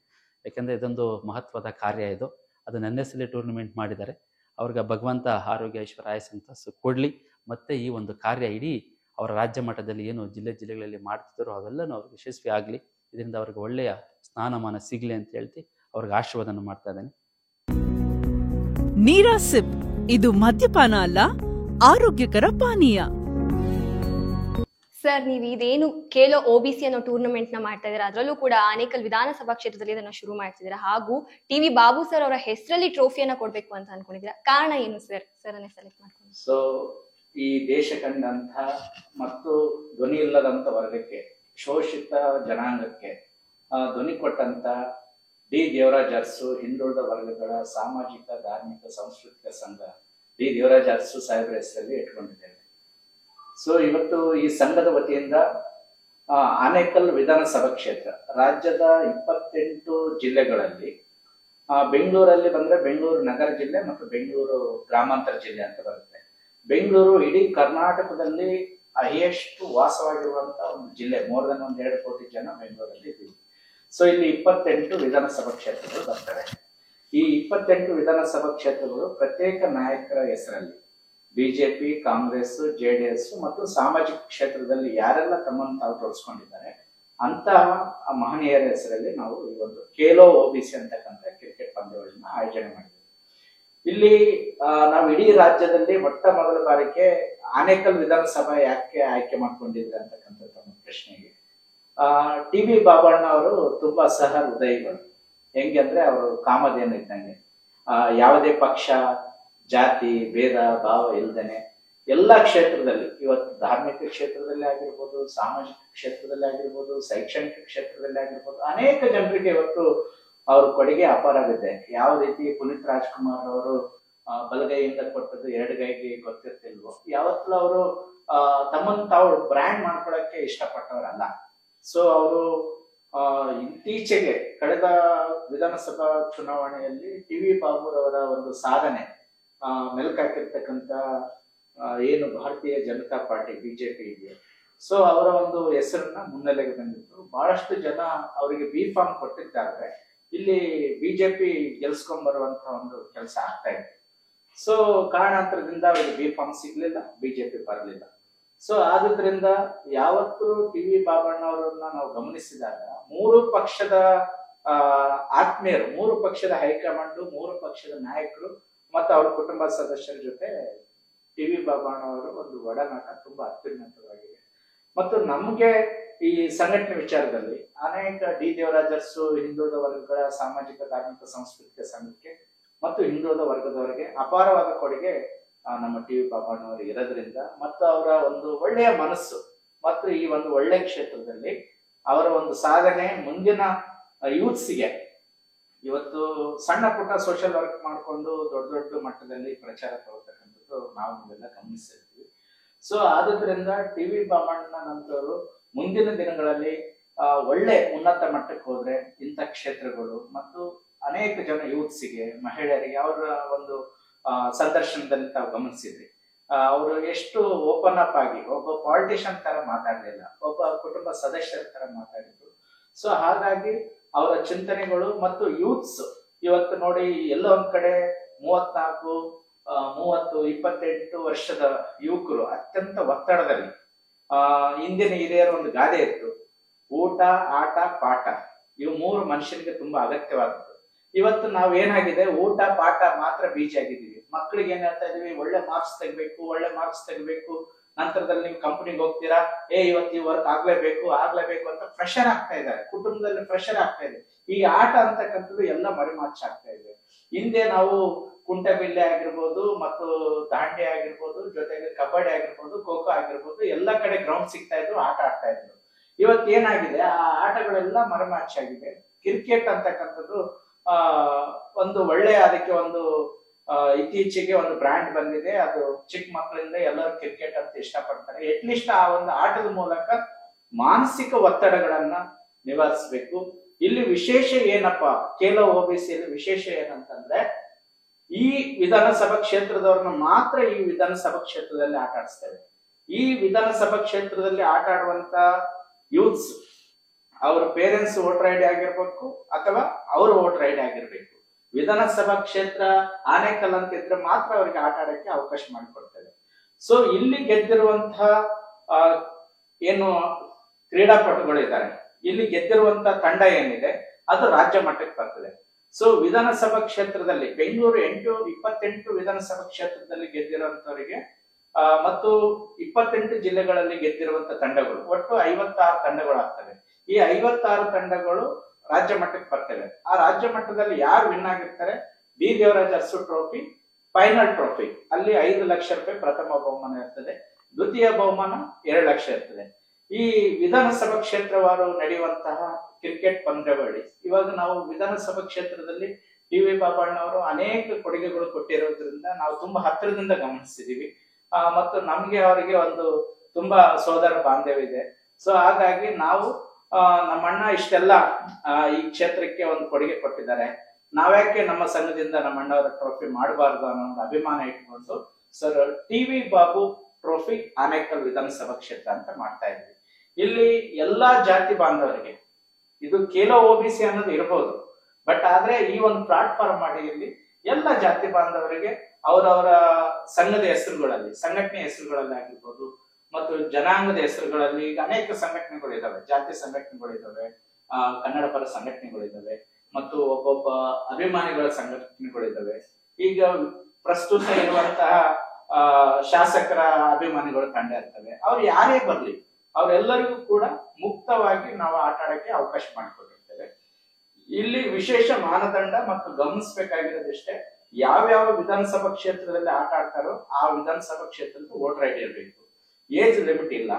ಯಾಕೆಂದರೆ ಇದೊಂದು ಮಹತ್ವದ ಕಾರ್ಯ ಇದು. ಅದು ನನ್ನ ಹೆಸರಲ್ಲೇ ಟೂರ್ನಮೆಂಟ್ ಮಾಡಿದ್ದಾರೆ. ಅವ್ರಿಗೆ ಭಗವಂತ ಆರೋಗ್ಯ, ಐಶ್ವರ್ಯ, ಆಯಸ್ಸು ಕೊಡಲಿ. ಮತ್ತು ಈ ಒಂದು ಕಾರ್ಯ ಇಡೀ ಅವರ ರಾಜ್ಯ ಮಟ್ಟದಲ್ಲಿ ಏನು ಜಿಲ್ಲೆಗಳಲ್ಲಿ ಮಾಡ್ತಿದ್ದಾರೋ ಅವೆಲ್ಲನೂ ಅವ್ರಿಗೆ ಯಶಸ್ವಿ ಆಗಲಿ. ಇದರಿಂದ ಅವ್ರಿಗೆ ಒಳ್ಳೆಯ ಸ್ಥಾನಮಾನ ಸಿಗಲಿ ಅಂತ ಹೇಳ್ತಿ ಅವ್ರಿಗೆ ಆಶೀರ್ವಾದನ ಮಾಡ್ತಾ ಇದ್ದೇನೆ. ನೀರಾ ಸಿಪ್, ಇದು ಮದ್ಯಪಾನ ಅಲ್ಲ, ಆರೋಗ್ಯಕರ ಪಾನೀಯ. ಸರ್, ನೀವು ಇದೇನು ಖೇಲೋ OBC ಅನ್ನೋ ಟೂರ್ನಮೆಂಟ್ ನ ಮಾಡ್ತಾ ಇದ್ದೀರಾ, ಅದರಲ್ಲೂ ಕೂಡ ಆನೇಕಲ್ ವಿಧಾನಸಭಾ ಕ್ಷೇತ್ರದಲ್ಲಿ ಇದನ್ನ ಶುರು ಮಾಡ್ತಿದ್ದೀರಾ, ಹಾಗೂ TV ಬಾಬು ಸರ್ ಅವರ ಹೆಸರಲ್ಲಿ ಟ್ರೋಫಿಯನ್ನ ಕೊಡ್ಬೇಕು ಅಂತ ಅನ್ಕೊಂಡಿದ್ದೀರಾ. ಕಾರಣ ಏನು ಸರ್? ಸರ್ ಅನ್ನೇ ಸೆಲೆಕ್ಟ್ ಮಾಡ್ಕೊಂಡು. ಸೊ ಈ ದೇಶ ಕಂಡಂತ ಮತ್ತು ಧ್ವನಿ ಇಲ್ಲದಂತ ವರ್ಗಕ್ಕೆ, ಶೋಷಿತ ಜನಾಂಗಕ್ಕೆ ಧ್ವನಿ ಕೊಟ್ಟಂತ ಡಿ ದೇವರಾಜ್ ಅರಸು ಹಿಂದುಳಿದ ವರ್ಗಗಳ ಸಾಮಾಜಿಕ, ಧಾರ್ಮಿಕ, ಸಾಂಸ್ಕೃತಿಕ ಸಂಘ ಡಿ ದೇವರಾಜ್ ಅರಸು ಸಾಹೇಬರ ಹೆಸರಲ್ಲಿ ಇಟ್ಕೊಂಡಿದ್ದೇವೆ. ಸೊ ಇವತ್ತು ಈ ಸಂಘದ ವತಿಯಿಂದ ಆನೇಕಲ್ ವಿಧಾನಸಭಾ ಕ್ಷೇತ್ರ, ರಾಜ್ಯದ 28 ಜಿಲ್ಲೆಗಳಲ್ಲಿ, ಬೆಂಗಳೂರಲ್ಲಿ ಬಂದ್ರೆ ಬೆಂಗಳೂರು ನಗರ ಜಿಲ್ಲೆ ಮತ್ತು ಬೆಂಗಳೂರು ಗ್ರಾಮಾಂತರ ಜಿಲ್ಲೆ ಅಂತ ಬರುತ್ತೆ. ಬೆಂಗಳೂರು ಇಡೀ ಕರ್ನಾಟಕದಲ್ಲಿ ಹೈಯೆಸ್ಟ್ ವಾಸವಾಗಿರುವಂತ ಒಂದು ಜಿಲ್ಲೆ. ಮೋರ್ ದನ್ 2 ಕೋಟಿ ಜನ ಬೆಂಗಳೂರಲ್ಲಿ ಇದ್ದೀವಿ. ಸೊ ಇಲ್ಲಿ 28 ವಿಧಾನಸಭಾ ಕ್ಷೇತ್ರಗಳು ಬರ್ತವೆ. ಈ 28 ವಿಧಾನಸಭಾ ಕ್ಷೇತ್ರಗಳು ಪ್ರತ್ಯೇಕ ನಾಯಕರ ಹೆಸರಲ್ಲಿ ಬಿಜೆಪಿ, ಕಾಂಗ್ರೆಸ್, JDS ಮತ್ತು ಸಾಮಾಜಿಕ ಕ್ಷೇತ್ರದಲ್ಲಿ ಯಾರೆಲ್ಲ ತಮ್ಮನ್ನು ತಾವು ತೋರಿಸ್ಕೊಂಡಿದ್ದಾರೆ ಅಂತಹ ಮಹನೀಯರ ಹೆಸರಲ್ಲಿ ನಾವು ಈ ಒಂದು ಖೇಲೋ OBC ಅಂತಕ್ಕಂಥ ಕ್ರಿಕೆಟ್ ಪಂದ್ಯಾವಳಿಯನ್ನ ಆಯೋಜನೆ ಮಾಡಿದ್ದೇವೆ. ಇಲ್ಲಿ ನಾವು ಇಡೀ ರಾಜ್ಯದಲ್ಲಿ ಮೊಟ್ಟ ಮೊದಲ ಬಾರಿಗೆ ಆನೇಕಲ್ ವಿಧಾನಸಭಾ ಯಾಕೆ ಆಯ್ಕೆ ಮಾಡ್ಕೊಂಡಿದ್ರೆ ಅಂತಕ್ಕಂಥ ತಮ್ಮ ಪ್ರಶ್ನೆಗೆ ಟಿ ವಿ ಬಾಬಣ್ಣ ಅವರು ತುಂಬಾ ಸಹೃದಯಿಗಳು. ಹೆಂಗೆ ಅಂದ್ರೆ ಅವರು ಕಾಮಧೇನು ಇದ್ದಂಗೆ. ಯಾವುದೇ ಪಕ್ಷ ಜಾತಿ ಭೇದ ಭಾವ ಇಲ್ದೇನೆ ಎಲ್ಲಾ ಕ್ಷೇತ್ರದಲ್ಲಿ, ಇವತ್ತು ಧಾರ್ಮಿಕ ಕ್ಷೇತ್ರದಲ್ಲಿ ಆಗಿರ್ಬೋದು, ಸಾಮಾಜಿಕ ಕ್ಷೇತ್ರದಲ್ಲಿ ಆಗಿರ್ಬೋದು, ಶೈಕ್ಷಣಿಕ ಕ್ಷೇತ್ರದಲ್ಲಿ ಆಗಿರ್ಬೋದು, ಅನೇಕ ಜನರಿಗೆ ಇವತ್ತು ಅವ್ರ ಕೊಡುಗೆ ಅಪಾರವಿದೆ. ಯಾವ ರೀತಿ ಪುನೀತ್ ರಾಜ್ಕುಮಾರ್ ಅವರು ಬಲಗೈಯಿಂದ ಕೊಟ್ಟದ್ದು ಎಡಗೈಗೆ ಗೊತ್ತಿರ್ತಿಲ್ವೋ, ಯಾವತ್ತೂ ಅವರು ತಮ್ಮನ್ನು ತಾವು ಬ್ರ್ಯಾಂಡ್ ಮಾಡ್ಕೊಳಕ್ಕೆ ಇಷ್ಟಪಟ್ಟವರಲ್ಲ. ಸೊ ಅವರು ಇತ್ತೀಚೆಗೆ ಕಳೆದ ವಿಧಾನಸಭಾ ಚುನಾವಣೆಯಲ್ಲಿ ಟಿ ವಿ ಬಾಬುರವರ ಒಂದು ಸಾಧನೆ ಮೆಲುಕಾಕಿರ್ತಕ್ಕಂಥ ಏನು ಭಾರತೀಯ ಜನತಾ ಪಾರ್ಟಿ ಬಿಜೆಪಿ ಇದೆ, ಸೊ ಅವರ ಒಂದು ಹೆಸರನ್ನ ಮುನ್ನೆಲೆಗೆ ಬಂದಿತ್ತು. ಬಹಳಷ್ಟು ಜನ ಅವರಿಗೆ ಬಿ ಫಾರ್ಮ್ ಕೊಟ್ಟಿದ್ದಾರೆ. ಇಲ್ಲಿ ಬಿಜೆಪಿ ಗೆಲ್ಸ್ಕೊಂಡ್ ಬರುವಂತ ಒಂದು ಕೆಲಸ ಆಗ್ತಾ ಇದೆ. ಸೊ ಕಾರಣಾಂತರದಿಂದ ಅವರಿಗೆ ಬಿ ಫಾರ್ಮ್ ಸಿಗ್ಲಿಲ್ಲ, ಬಿಜೆಪಿ ಬರಲಿಲ್ಲ. ಸೊ ಆದ್ರಿಂದ ಯಾವತ್ತು ಟಿ ವಿ ಬಾಬಣ್ಣ ಅವರನ್ನ ನಾವು ಗಮನಿಸಿದಾಗ ಮೂರು ಪಕ್ಷದ ಆತ್ಮೀಯರು, ಮೂರು ಪಕ್ಷದ ಹೈಕಮಾಂಡ್, ಮೂರು ಪಕ್ಷದ ನಾಯಕರು ಮತ್ತು ಅವ್ರ ಕುಟುಂಬ ಸದಸ್ಯರ ಜೊತೆ ಟಿ ವಿ ಬಾಬಣ್ಣ ಅವರು ಒಂದು ಒಡನಾಟ ತುಂಬಾ ಅತ್ಯುನ್ನತವಾಗಿದೆ. ಮತ್ತು ನಮ್ಗೆ ಈ ಸಂಘಟನೆ ವಿಚಾರದಲ್ಲಿ ಅನೇಕ ಡಿ ದೇವರಾಜರ್ಸು ಹಿಂದುಳಿದ ವರ್ಗಗಳ ಸಾಮಾಜಿಕ ಧಾರ್ಮಿಕ ಸಾಂಸ್ಕೃತಿಕ ಸಂಘಕ್ಕೆ ಮತ್ತು ಹಿಂದುಳಿದ ವರ್ಗದವರಿಗೆ ಅಪಾರವಾದ ಕೊಡುಗೆ ನಮ್ಮ ಟಿ ವಿ ಬಾಬಣ್ಣವರು ಇರೋದ್ರಿಂದ ಮತ್ತು ಅವರ ಒಂದು ಒಳ್ಳೆಯ ಮನಸ್ಸು ಮತ್ತು ಈ ಒಂದು ಒಳ್ಳೆಯ ಕ್ಷೇತ್ರದಲ್ಲಿ ಅವರ ಒಂದು ಸಾಧನೆ ಮುಂದಿನ ಯೂತ್ಸ್ಗೆ ಇವತ್ತು ಸಣ್ಣ ಪುಟ್ಟ ಸೋಷಿಯಲ್ ವರ್ಕ್ ಮಾಡಿಕೊಂಡು ದೊಡ್ಡ ದೊಡ್ಡ ಮಟ್ಟದಲ್ಲಿ ಪ್ರಚಾರ ತಗೋತಕ್ಕಂಥದ್ದು ನಾವು ನೀವೆಲ್ಲ ಗಮನಿಸಿರ್ತೀವಿ. ಸೊ ಆದ್ರಿಂದ ಟಿ ವಿ ಬಾಬಣ್ಣನಂತವರು ಮುಂದಿನ ದಿನಗಳಲ್ಲಿ ಒಳ್ಳೆ ಉನ್ನತ ಮಟ್ಟಕ್ಕೆ ಹೋದ್ರೆ ಇಂಥ ಕ್ಷೇತ್ರಗಳು ಮತ್ತು ಅನೇಕ ಜನ ಯೂತ್ಸ್ಗೆ, ಮಹಿಳೆಯರಿಗೆ ಅವರ ಒಂದು ಸಂದರ್ಶನದಲ್ಲಿ ತಾವು ಗಮನಿಸಿದ್ರಿ. ಅವರು ಎಷ್ಟು ಓಪನ್ ಅಪ್ ಆಗಿ ಒಬ್ಬ ಪಾಲಿಟಿಷಿಯನ್ ತರ ಮಾತಾಡಲಿಲ್ಲ, ಒಬ್ಬ ಕುಟುಂಬ ಸದಸ್ಯರ ತರ ಮಾತಾಡಿದ್ರು. ಸೊ ಹಾಗಾಗಿ ಅವರ ಚಿಂತನೆಗಳು ಮತ್ತು ಯೂತ್ಸ್ ಇವತ್ತು ನೋಡಿ ಎಲ್ಲ ಒಂದ್ ಕಡೆ 34, 30, 28 ವರ್ಷದ ಯುವಕರು ಅತ್ಯಂತ ಒತ್ತಡದಲ್ಲಿ. ಹಿಂದಿನ ಹಿರಿಯರ ಒಂದು ಗಾದೆ ಇತ್ತು, ಊಟ ಆಟ ಪಾಠ, ಇವು ಮೂರು ಮನುಷ್ಯನಿಗೆ ತುಂಬಾ ಅಗತ್ಯವಾದದ್ದು. ಇವತ್ತು ನಾವೇನಾಗಿದೆ, ಊಟ ಪಾಠ ಮಾತ್ರ ಬೀಜ ಆಗಿದ್ದೀವಿ. ಮಕ್ಕಳಿಗೆ ಏನ್ ಹೇಳ್ತಾ ಇದೀವಿ, ಒಳ್ಳೆ ಮಾರ್ಕ್ಸ್ ತೆಗಿಬೇಕು, ನಂತರದಲ್ಲಿ ನೀವು ಕಂಪನಿಗೆ ಹೋಗ್ತೀರಾ, ಇವತ್ತು ಈ ವರ್ಕ್ ಆಗ್ಲೇಬೇಕು ಅಂತ ಪ್ರೆಷರ್ ಆಗ್ತಾ ಇದ್ದಾರೆ. ಕುಟುಂಬದಲ್ಲಿ ಪ್ರೆಷರ್ ಆಗ್ತಾ ಇದೆ. ಈ ಆಟ ಅಂತಕ್ಕಂಥದ್ದು ಎಲ್ಲ ಮರಿಮಾಚಾಗ್ತಾ ಇದೆ. ಹಿಂದೆ ನಾವು ಕುಂಟೆಬಿಲ್ಲೆ ಆಗಿರ್ಬೋದು ಮತ್ತು ದಾಂಡೆ ಆಗಿರ್ಬೋದು, ಜೊತೆಗೆ ಕಬಡ್ಡಿ ಆಗಿರ್ಬೋದು, ಖೋ ಖೋ ಆಗಿರ್ಬೋದು, ಎಲ್ಲ ಕಡೆ ಗ್ರೌಂಡ್ ಸಿಗ್ತಾ ಇದ್ರು, ಆಟ ಆಡ್ತಾ ಇದ್ರು. ಇವತ್ತು ಏನಾಗಿದೆ, ಆ ಆಟಗಳೆಲ್ಲ ಮರೆಮಾಚಾಗಿದೆ. ಕ್ರಿಕೆಟ್ ಅಂತಕ್ಕಂಥದ್ದು ಒಂದು ಒಳ್ಳೆಯ, ಅದಕ್ಕೆ ಒಂದು ಇತ್ತೀಚೆಗೆ ಒಂದು ಬ್ರ್ಯಾಂಡ್ ಬಂದಿದೆ. ಅದು ಚಿಕ್ಕ ಮಕ್ಕಳಿಂದ ಎಲ್ಲರೂ ಕ್ರಿಕೆಟ್ ಅಂತ ಇಷ್ಟಪಡ್ತಾರೆ. ಅಟ್ಲೀಸ್ಟ್ ಆ ಒಂದು ಆಟದ ಮೂಲಕ ಮಾನಸಿಕ ಒತ್ತಡಗಳನ್ನ ನಿವಾರಿಸಬೇಕು. ಇಲ್ಲಿ ವಿಶೇಷ ಏನಪ್ಪಾ, ಖೇಲೋ OBCಯಲ್ಲಿ ವಿಶೇಷ ಏನಂತಂದ್ರೆ, ಈ ವಿಧಾನಸಭಾ ಕ್ಷೇತ್ರದವ್ರನ್ನ ಮಾತ್ರ ಈ ವಿಧಾನಸಭಾ ಕ್ಷೇತ್ರದಲ್ಲಿ ಆಟ ಆಡಿಸ್ತೇವೆ. ಈ ವಿಧಾನಸಭಾ ಕ್ಷೇತ್ರದಲ್ಲಿ ಆಟ ಆಡುವಂತ ಯೂತ್ಸ್ ಅವ್ರ ಪೇರೆಂಟ್ಸ್ ವೋಟರ್ ಐಡಿ ಆಗಿರ್ಬೇಕು ಅಥವಾ ಅವ್ರ ವೋಟರ್ ಐಡಿ ಆಗಿರ್ಬೇಕು. ವಿಧಾನಸಭಾ ಕ್ಷೇತ್ರ ಆನೇಕಲ್ ಅಂತ ಇದ್ರೆ ಮಾತ್ರ ಅವರಿಗೆ ಆಟ ಆಡಕ್ಕೆ ಅವಕಾಶ ಮಾಡಿಕೊಡ್ತೇವೆ. ಸೊ ಇಲ್ಲಿ ಗೆದ್ದಿರುವಂತಹ ಏನು ಕ್ರೀಡಾಪಟುಗಳಿದ್ದಾರೆ, ಇಲ್ಲಿ ಗೆದ್ದಿರುವಂತಹ ತಂಡ ಏನಿದೆ ಅದು ರಾಜ್ಯ ಮಟ್ಟಕ್ಕೆ ಬರ್ತದೆ. ಸೊ ವಿಧಾನಸಭಾ ಕ್ಷೇತ್ರದಲ್ಲಿ ಬೆಂಗಳೂರು 28 ವಿಧಾನಸಭಾ ಕ್ಷೇತ್ರದಲ್ಲಿ ಗೆದ್ದಿರುವಂತವರಿಗೆ ಮತ್ತು 28 ಜಿಲ್ಲೆಗಳಲ್ಲಿ ಗೆದ್ದಿರುವಂತ ತಂಡಗಳು, ಒಟ್ಟು 56 ತಂಡಗಳು ಆಗ್ತವೆ. ಈ 56 ತಂಡಗಳು ರಾಜ್ಯ ಮಟ್ಟಕ್ಕೆ ಬರ್ತವೆ. ಆ ರಾಜ್ಯ ಮಟ್ಟದಲ್ಲಿ ಯಾರು ವಿನ್ ಆಗಿರ್ತಾರೆ, D Devaraja Urs trophy, final trophy, ಅಲ್ಲಿ 5 ಲಕ್ಷ ರೂಪಾಯಿ ಪ್ರಥಮ ಬಹುಮಾನ ಇರ್ತದೆ, ದ್ವಿತೀಯ ಬಹುಮಾನ 2 ಲಕ್ಷ ಇರ್ತದೆ. ಈ ವಿಧಾನಸಭಾ ಕ್ಷೇತ್ರವಾರು ನಡೆಯುವಂತಹ ಕ್ರಿಕೆಟ್ ಪಂದ್ಯಾವಳಿ, ಇವಾಗ ನಾವು ವಿಧಾನಸಭಾ ಕ್ಷೇತ್ರದಲ್ಲಿ ಟಿ ವಿ ಬಾಬಣ್ಣ ಅವರು ಅನೇಕ ಕೊಡುಗೆಗಳು ಕೊಟ್ಟಿರೋದ್ರಿಂದ ನಾವು ತುಂಬಾ ಹತ್ತಿರದಿಂದ ಗಮನಿಸಿದೀವಿ. ಮತ್ತು ನಮ್ಗೆ ಅವರಿಗೆ ಒಂದು ತುಂಬಾ ಸೋದರ ಬಾಂಧವ್ಯ ಇದೆ. ಸೊ ಹಾಗಾಗಿ ನಾವು ನಮ್ಮಣ್ಣ ಇಷ್ಟೆಲ್ಲ ಈ ಕ್ಷೇತ್ರಕ್ಕೆ ಒಂದು ಕೊಡುಗೆ ಕೊಟ್ಟಿದ್ದಾರೆ, ನಾವ್ಯಾಕೆ ನಮ್ಮ ಸಂಘದಿಂದ ನಮ್ಮಣ್ಣವರ ಟ್ರೋಫಿ ಮಾಡಬಾರ್ದು ಅನ್ನೋ ಒಂದು ಅಭಿಮಾನ ಇಟ್ಕೊಂಡು sir T V Babu trophy Anekal ವಿಧಾನಸಭಾ ಕ್ಷೇತ್ರ ಅಂತ ಮಾಡ್ತಾ ಇದ್ವಿ. ಇಲ್ಲಿ ಎಲ್ಲಾ ಜಾತಿ ಬಾಂಧವರಿಗೆ, ಇದು ಖೇಲೋ OBC ಅನ್ನೋದು ಇರಬಹುದು, ಬಟ್ ಆದ್ರೆ ಈ ಒಂದು ಪ್ಲಾಟ್ಫಾರ್ಮ್ ಮಾಡಿ ಇಲ್ಲಿ ಎಲ್ಲ ಜಾತಿ ಬಾಂಧವರಿಗೆ ಅವರವರ ಸಂಘದ ಹೆಸರುಗಳಲ್ಲಿ, ಸಂಘಟನೆ ಹೆಸರುಗಳಲ್ಲಿ ಆಗಿರ್ಬೋದು ಮತ್ತು ಜನಾಂಗದ ಹೆಸರುಗಳಲ್ಲಿ ಈಗ ಅನೇಕ ಸಂಘಟನೆಗಳು ಇದಾವೆ, ಜಾತಿ ಸಂಘಟನೆಗಳು ಇದಾವೆ, ಕನ್ನಡ ಪರ ಸಂಘಟನೆಗಳು ಇದಾವೆ ಮತ್ತು ಒಬ್ಬೊಬ್ಬ ಅಭಿಮಾನಿಗಳ ಸಂಘಟನೆಗಳು ಇದಾವೆ. ಈಗ ಪ್ರಸ್ತುತ ಇರುವಂತಹ ಶಾಸಕರ ಅಭಿಮಾನಿಗಳು ತಂಡ ಇರ್ತವೆ, ಅವ್ರು ಯಾರೇ ಬರ್ಲಿ ಅವರೆಲ್ಲರಿಗೂ ಕೂಡ ಮುಕ್ತವಾಗಿ ನಾವು ಆಟ ಆಡಕ್ಕೆ ಅವಕಾಶ ಮಾಡಿಕೊಟ್ಟಿರ್ತೇವೆ. ಇಲ್ಲಿ ವಿಶೇಷ ಮಾನದಂಡ ಮತ್ತು ಗಮನಿಸಬೇಕಾಗಿರೋದಿಷ್ಟೇ, ಯಾವ್ಯಾವ ವಿಧಾನಸಭಾ ಕ್ಷೇತ್ರದಲ್ಲಿ ಆಟ ಆಡ್ತಾರೋ ಆ ವಿಧಾನಸಭಾ ಕ್ಷೇತ್ರದ ವೋಟರ್ ಐಡಿ ಇರಬೇಕು. ಏಜ್ ಲಿಮಿಟ್ ಇಲ್ಲ,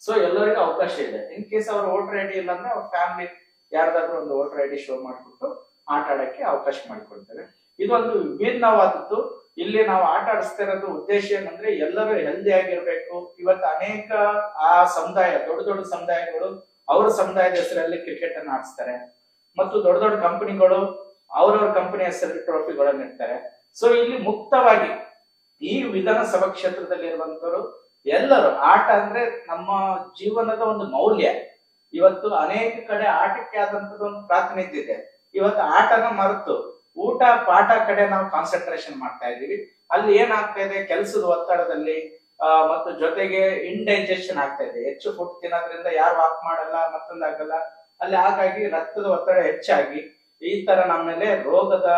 ಸೊ ಎಲ್ಲರಿಗೂ ಅವಕಾಶ ಇದೆ. ಇನ್ ಕೇಸ್ ಅವ್ರ ವೋಟರ್ ಐಡಿ ಇಲ್ಲ ಅಂದ್ರೆ ಅವ್ರ ಫ್ಯಾಮಿಲಿ ಯಾರ್ದಾದ್ರೂ ಒಂದು ವೋಟರ್ ಐಡಿ ಶೋ ಮಾಡಿಬಿಟ್ಟು ಆಟ ಆಡಕ್ಕೆ ಅವಕಾಶ ಮಾಡಿಕೊಡ್ತೇವೆ. ಇದೊಂದು ವಿಭಿನ್ನವಾದದ್ದು. ಇಲ್ಲಿ ನಾವು ಆಟ ಆಡಿಸ್ತಾ ಇರೋದು ಉದ್ದೇಶ ಏನಂದ್ರೆ ಎಲ್ಲರೂ ಹೆಲ್ದಿ ಆಗಿರ್ಬೇಕು. ಇವತ್ತು ಅನೇಕ ಆ ಸಮುದಾಯ, ದೊಡ್ಡ ದೊಡ್ಡ ಸಮುದಾಯಗಳು ಅವರ ಸಮುದಾಯದ ಹೆಸರಲ್ಲಿ ಕ್ರಿಕೆಟ್ ಅನ್ನು ಆಡಿಸ್ತಾರೆ, ಮತ್ತು ದೊಡ್ಡ ದೊಡ್ಡ ಕಂಪನಿಗಳು ಅವ್ರವ್ರ ಕಂಪನಿ ಹೆಸರಲ್ಲಿ ಟ್ರೋಫಿಗಳನ್ನು ಇಡ್ತಾರೆ. ಸೊ ಇಲ್ಲಿ ಮುಕ್ತವಾಗಿ ಈ ವಿಧಾನಸಭಾ ಕ್ಷೇತ್ರದಲ್ಲಿ ಇರುವಂತವರು ಎಲ್ಲರೂ, ಆಟ ಅಂದ್ರೆ ನಮ್ಮ ಜೀವನದ ಒಂದು ಮೌಲ್ಯ. ಇವತ್ತು ಅನೇಕ ಕಡೆ ಆಟಕ್ಕೆ ಆದಂತದ್ದು ಒಂದು ಪ್ರಾತಿನಿಧ್ಯ ಇದೆ. ಇವತ್ತು ಆಟನ ಮರೆತು ಊಟ ಪಾಠ ಕಡೆ ನಾವು ಕಾನ್ಸಂಟ್ರೇಷನ್ ಮಾಡ್ತಾ ಇದೀವಿ. ಅಲ್ಲಿ ಏನಾಗ್ತಾ ಇದೆ, ಕೆಲಸದ ಒತ್ತಡದಲ್ಲಿ ಮತ್ತು ಜೊತೆಗೆ ಇಂಡೈಜೆಷನ್ ಆಗ್ತಾ ಇದೆ. ಹೆಚ್ಚು ಫುಡ್ ತಿನ್ನೋದ್ರಿಂದ ಯಾರು ವಾಕ್ ಮಾಡಲ್ಲ, ಮತ್ತೊಂದಾಗಲ್ಲ. ಅಲ್ಲಿ ಹಾಗಾಗಿ ರಕ್ತದ ಒತ್ತಡ ಹೆಚ್ಚಾಗಿ ಈ ತರ ನಮ್ಮ ಮೇಲೆ ರೋಗದ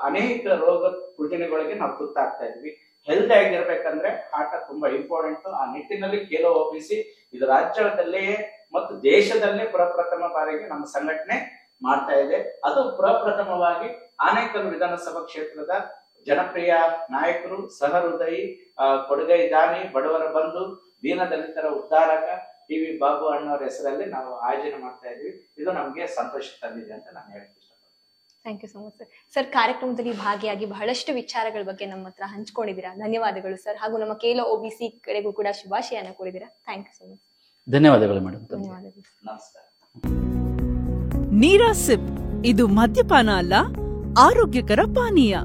ಅನೇಕ ರೋಗ ರುಜಿನಗಳಿಗೆ ನಾವು ತುತ್ತಾಗ್ತಾ ಇದ್ವಿ. ಹೆಲ್ದಿ ಆಗಿರ್ಬೇಕಂದ್ರೆ ಆಟ ತುಂಬಾ ಇಂಪಾರ್ಟೆಂಟ್. ಆ ನಿಟ್ಟಿನಲ್ಲಿ ಖೇಲೋ ಒಬಿಸಿ ಇದು ರಾಜ್ಯದಲ್ಲಿಯೇ ಮತ್ತು ದೇಶದಲ್ಲೇ ಪ್ರಪ್ರಥಮ ಬಾರಿಗೆ ನಮ್ಮ ಸಂಘಟನೆ ಮಾಡ್ತಾ ಇದೆ. ಅದು ಪ್ರಪ್ರಥಮವಾಗಿ ಆನೇಕಲ್ ವಿಧಾನಸಭಾ ಕ್ಷೇತ್ರದ ಜನಪ್ರಿಯ ನಾಯಕರು, ಸಹೃದಯಿ, ಕೊಡುಗೈ ದಾನಿ, ಬಡವರ ಬಂಧು, ದೀನದಲಿತರ ಉದ್ಧಾರಕ ಟಿ.ವಿ. ಬಾಬು ಅಣ್ಣವರ ಹೆಸರಲ್ಲಿ ನಾವು ಆಯೋಜನೆ ಮಾಡ್ತಾ ಇದ್ವಿ. ಇದು ನಮ್ಗೆ ಸಂತೋಷ ತಂದಿದೆ ಅಂತ ನಾನು ಹೇಳಕ್ ಇಷ್ಟಪಡ್ತೀನಿ. Thank you so much sir. Sir, ಕಾರ್ಯಕ್ರಮದಲ್ಲಿ ಭಾಗಿಯಾಗಿ ಬಹಳಷ್ಟು ವಿಚಾರಗಳ ಬಗ್ಗೆ ನಮ್ಮ ಹತ್ರ ಹಂಚ್ಕೊಂಡಿದ್ದೀರಾ. ಧನ್ಯವಾದಗಳು ಸರ್. ಹಾಗೂ ನಮ್ಮ ಖೇಲೋ ಒಬಿಸಿ ಕಡೆಗೂ ಕೂಡ ಶುಭಾಶಯನ ಕೋರಿದ್ದೀರಾ. Thank you so much. ಧನ್ಯವಾದಗಳು ಮೇಡಮ್. ಧನ್ಯವಾದಗಳು. ನಮಸ್ಕಾರ. ನೀರಾ ಸಿಪ್ ಇದು ಮದ್ಯಪಾನ ಅಲ್ಲ, ಆರೋಗ್ಯಕರ ಪಾನೀಯ.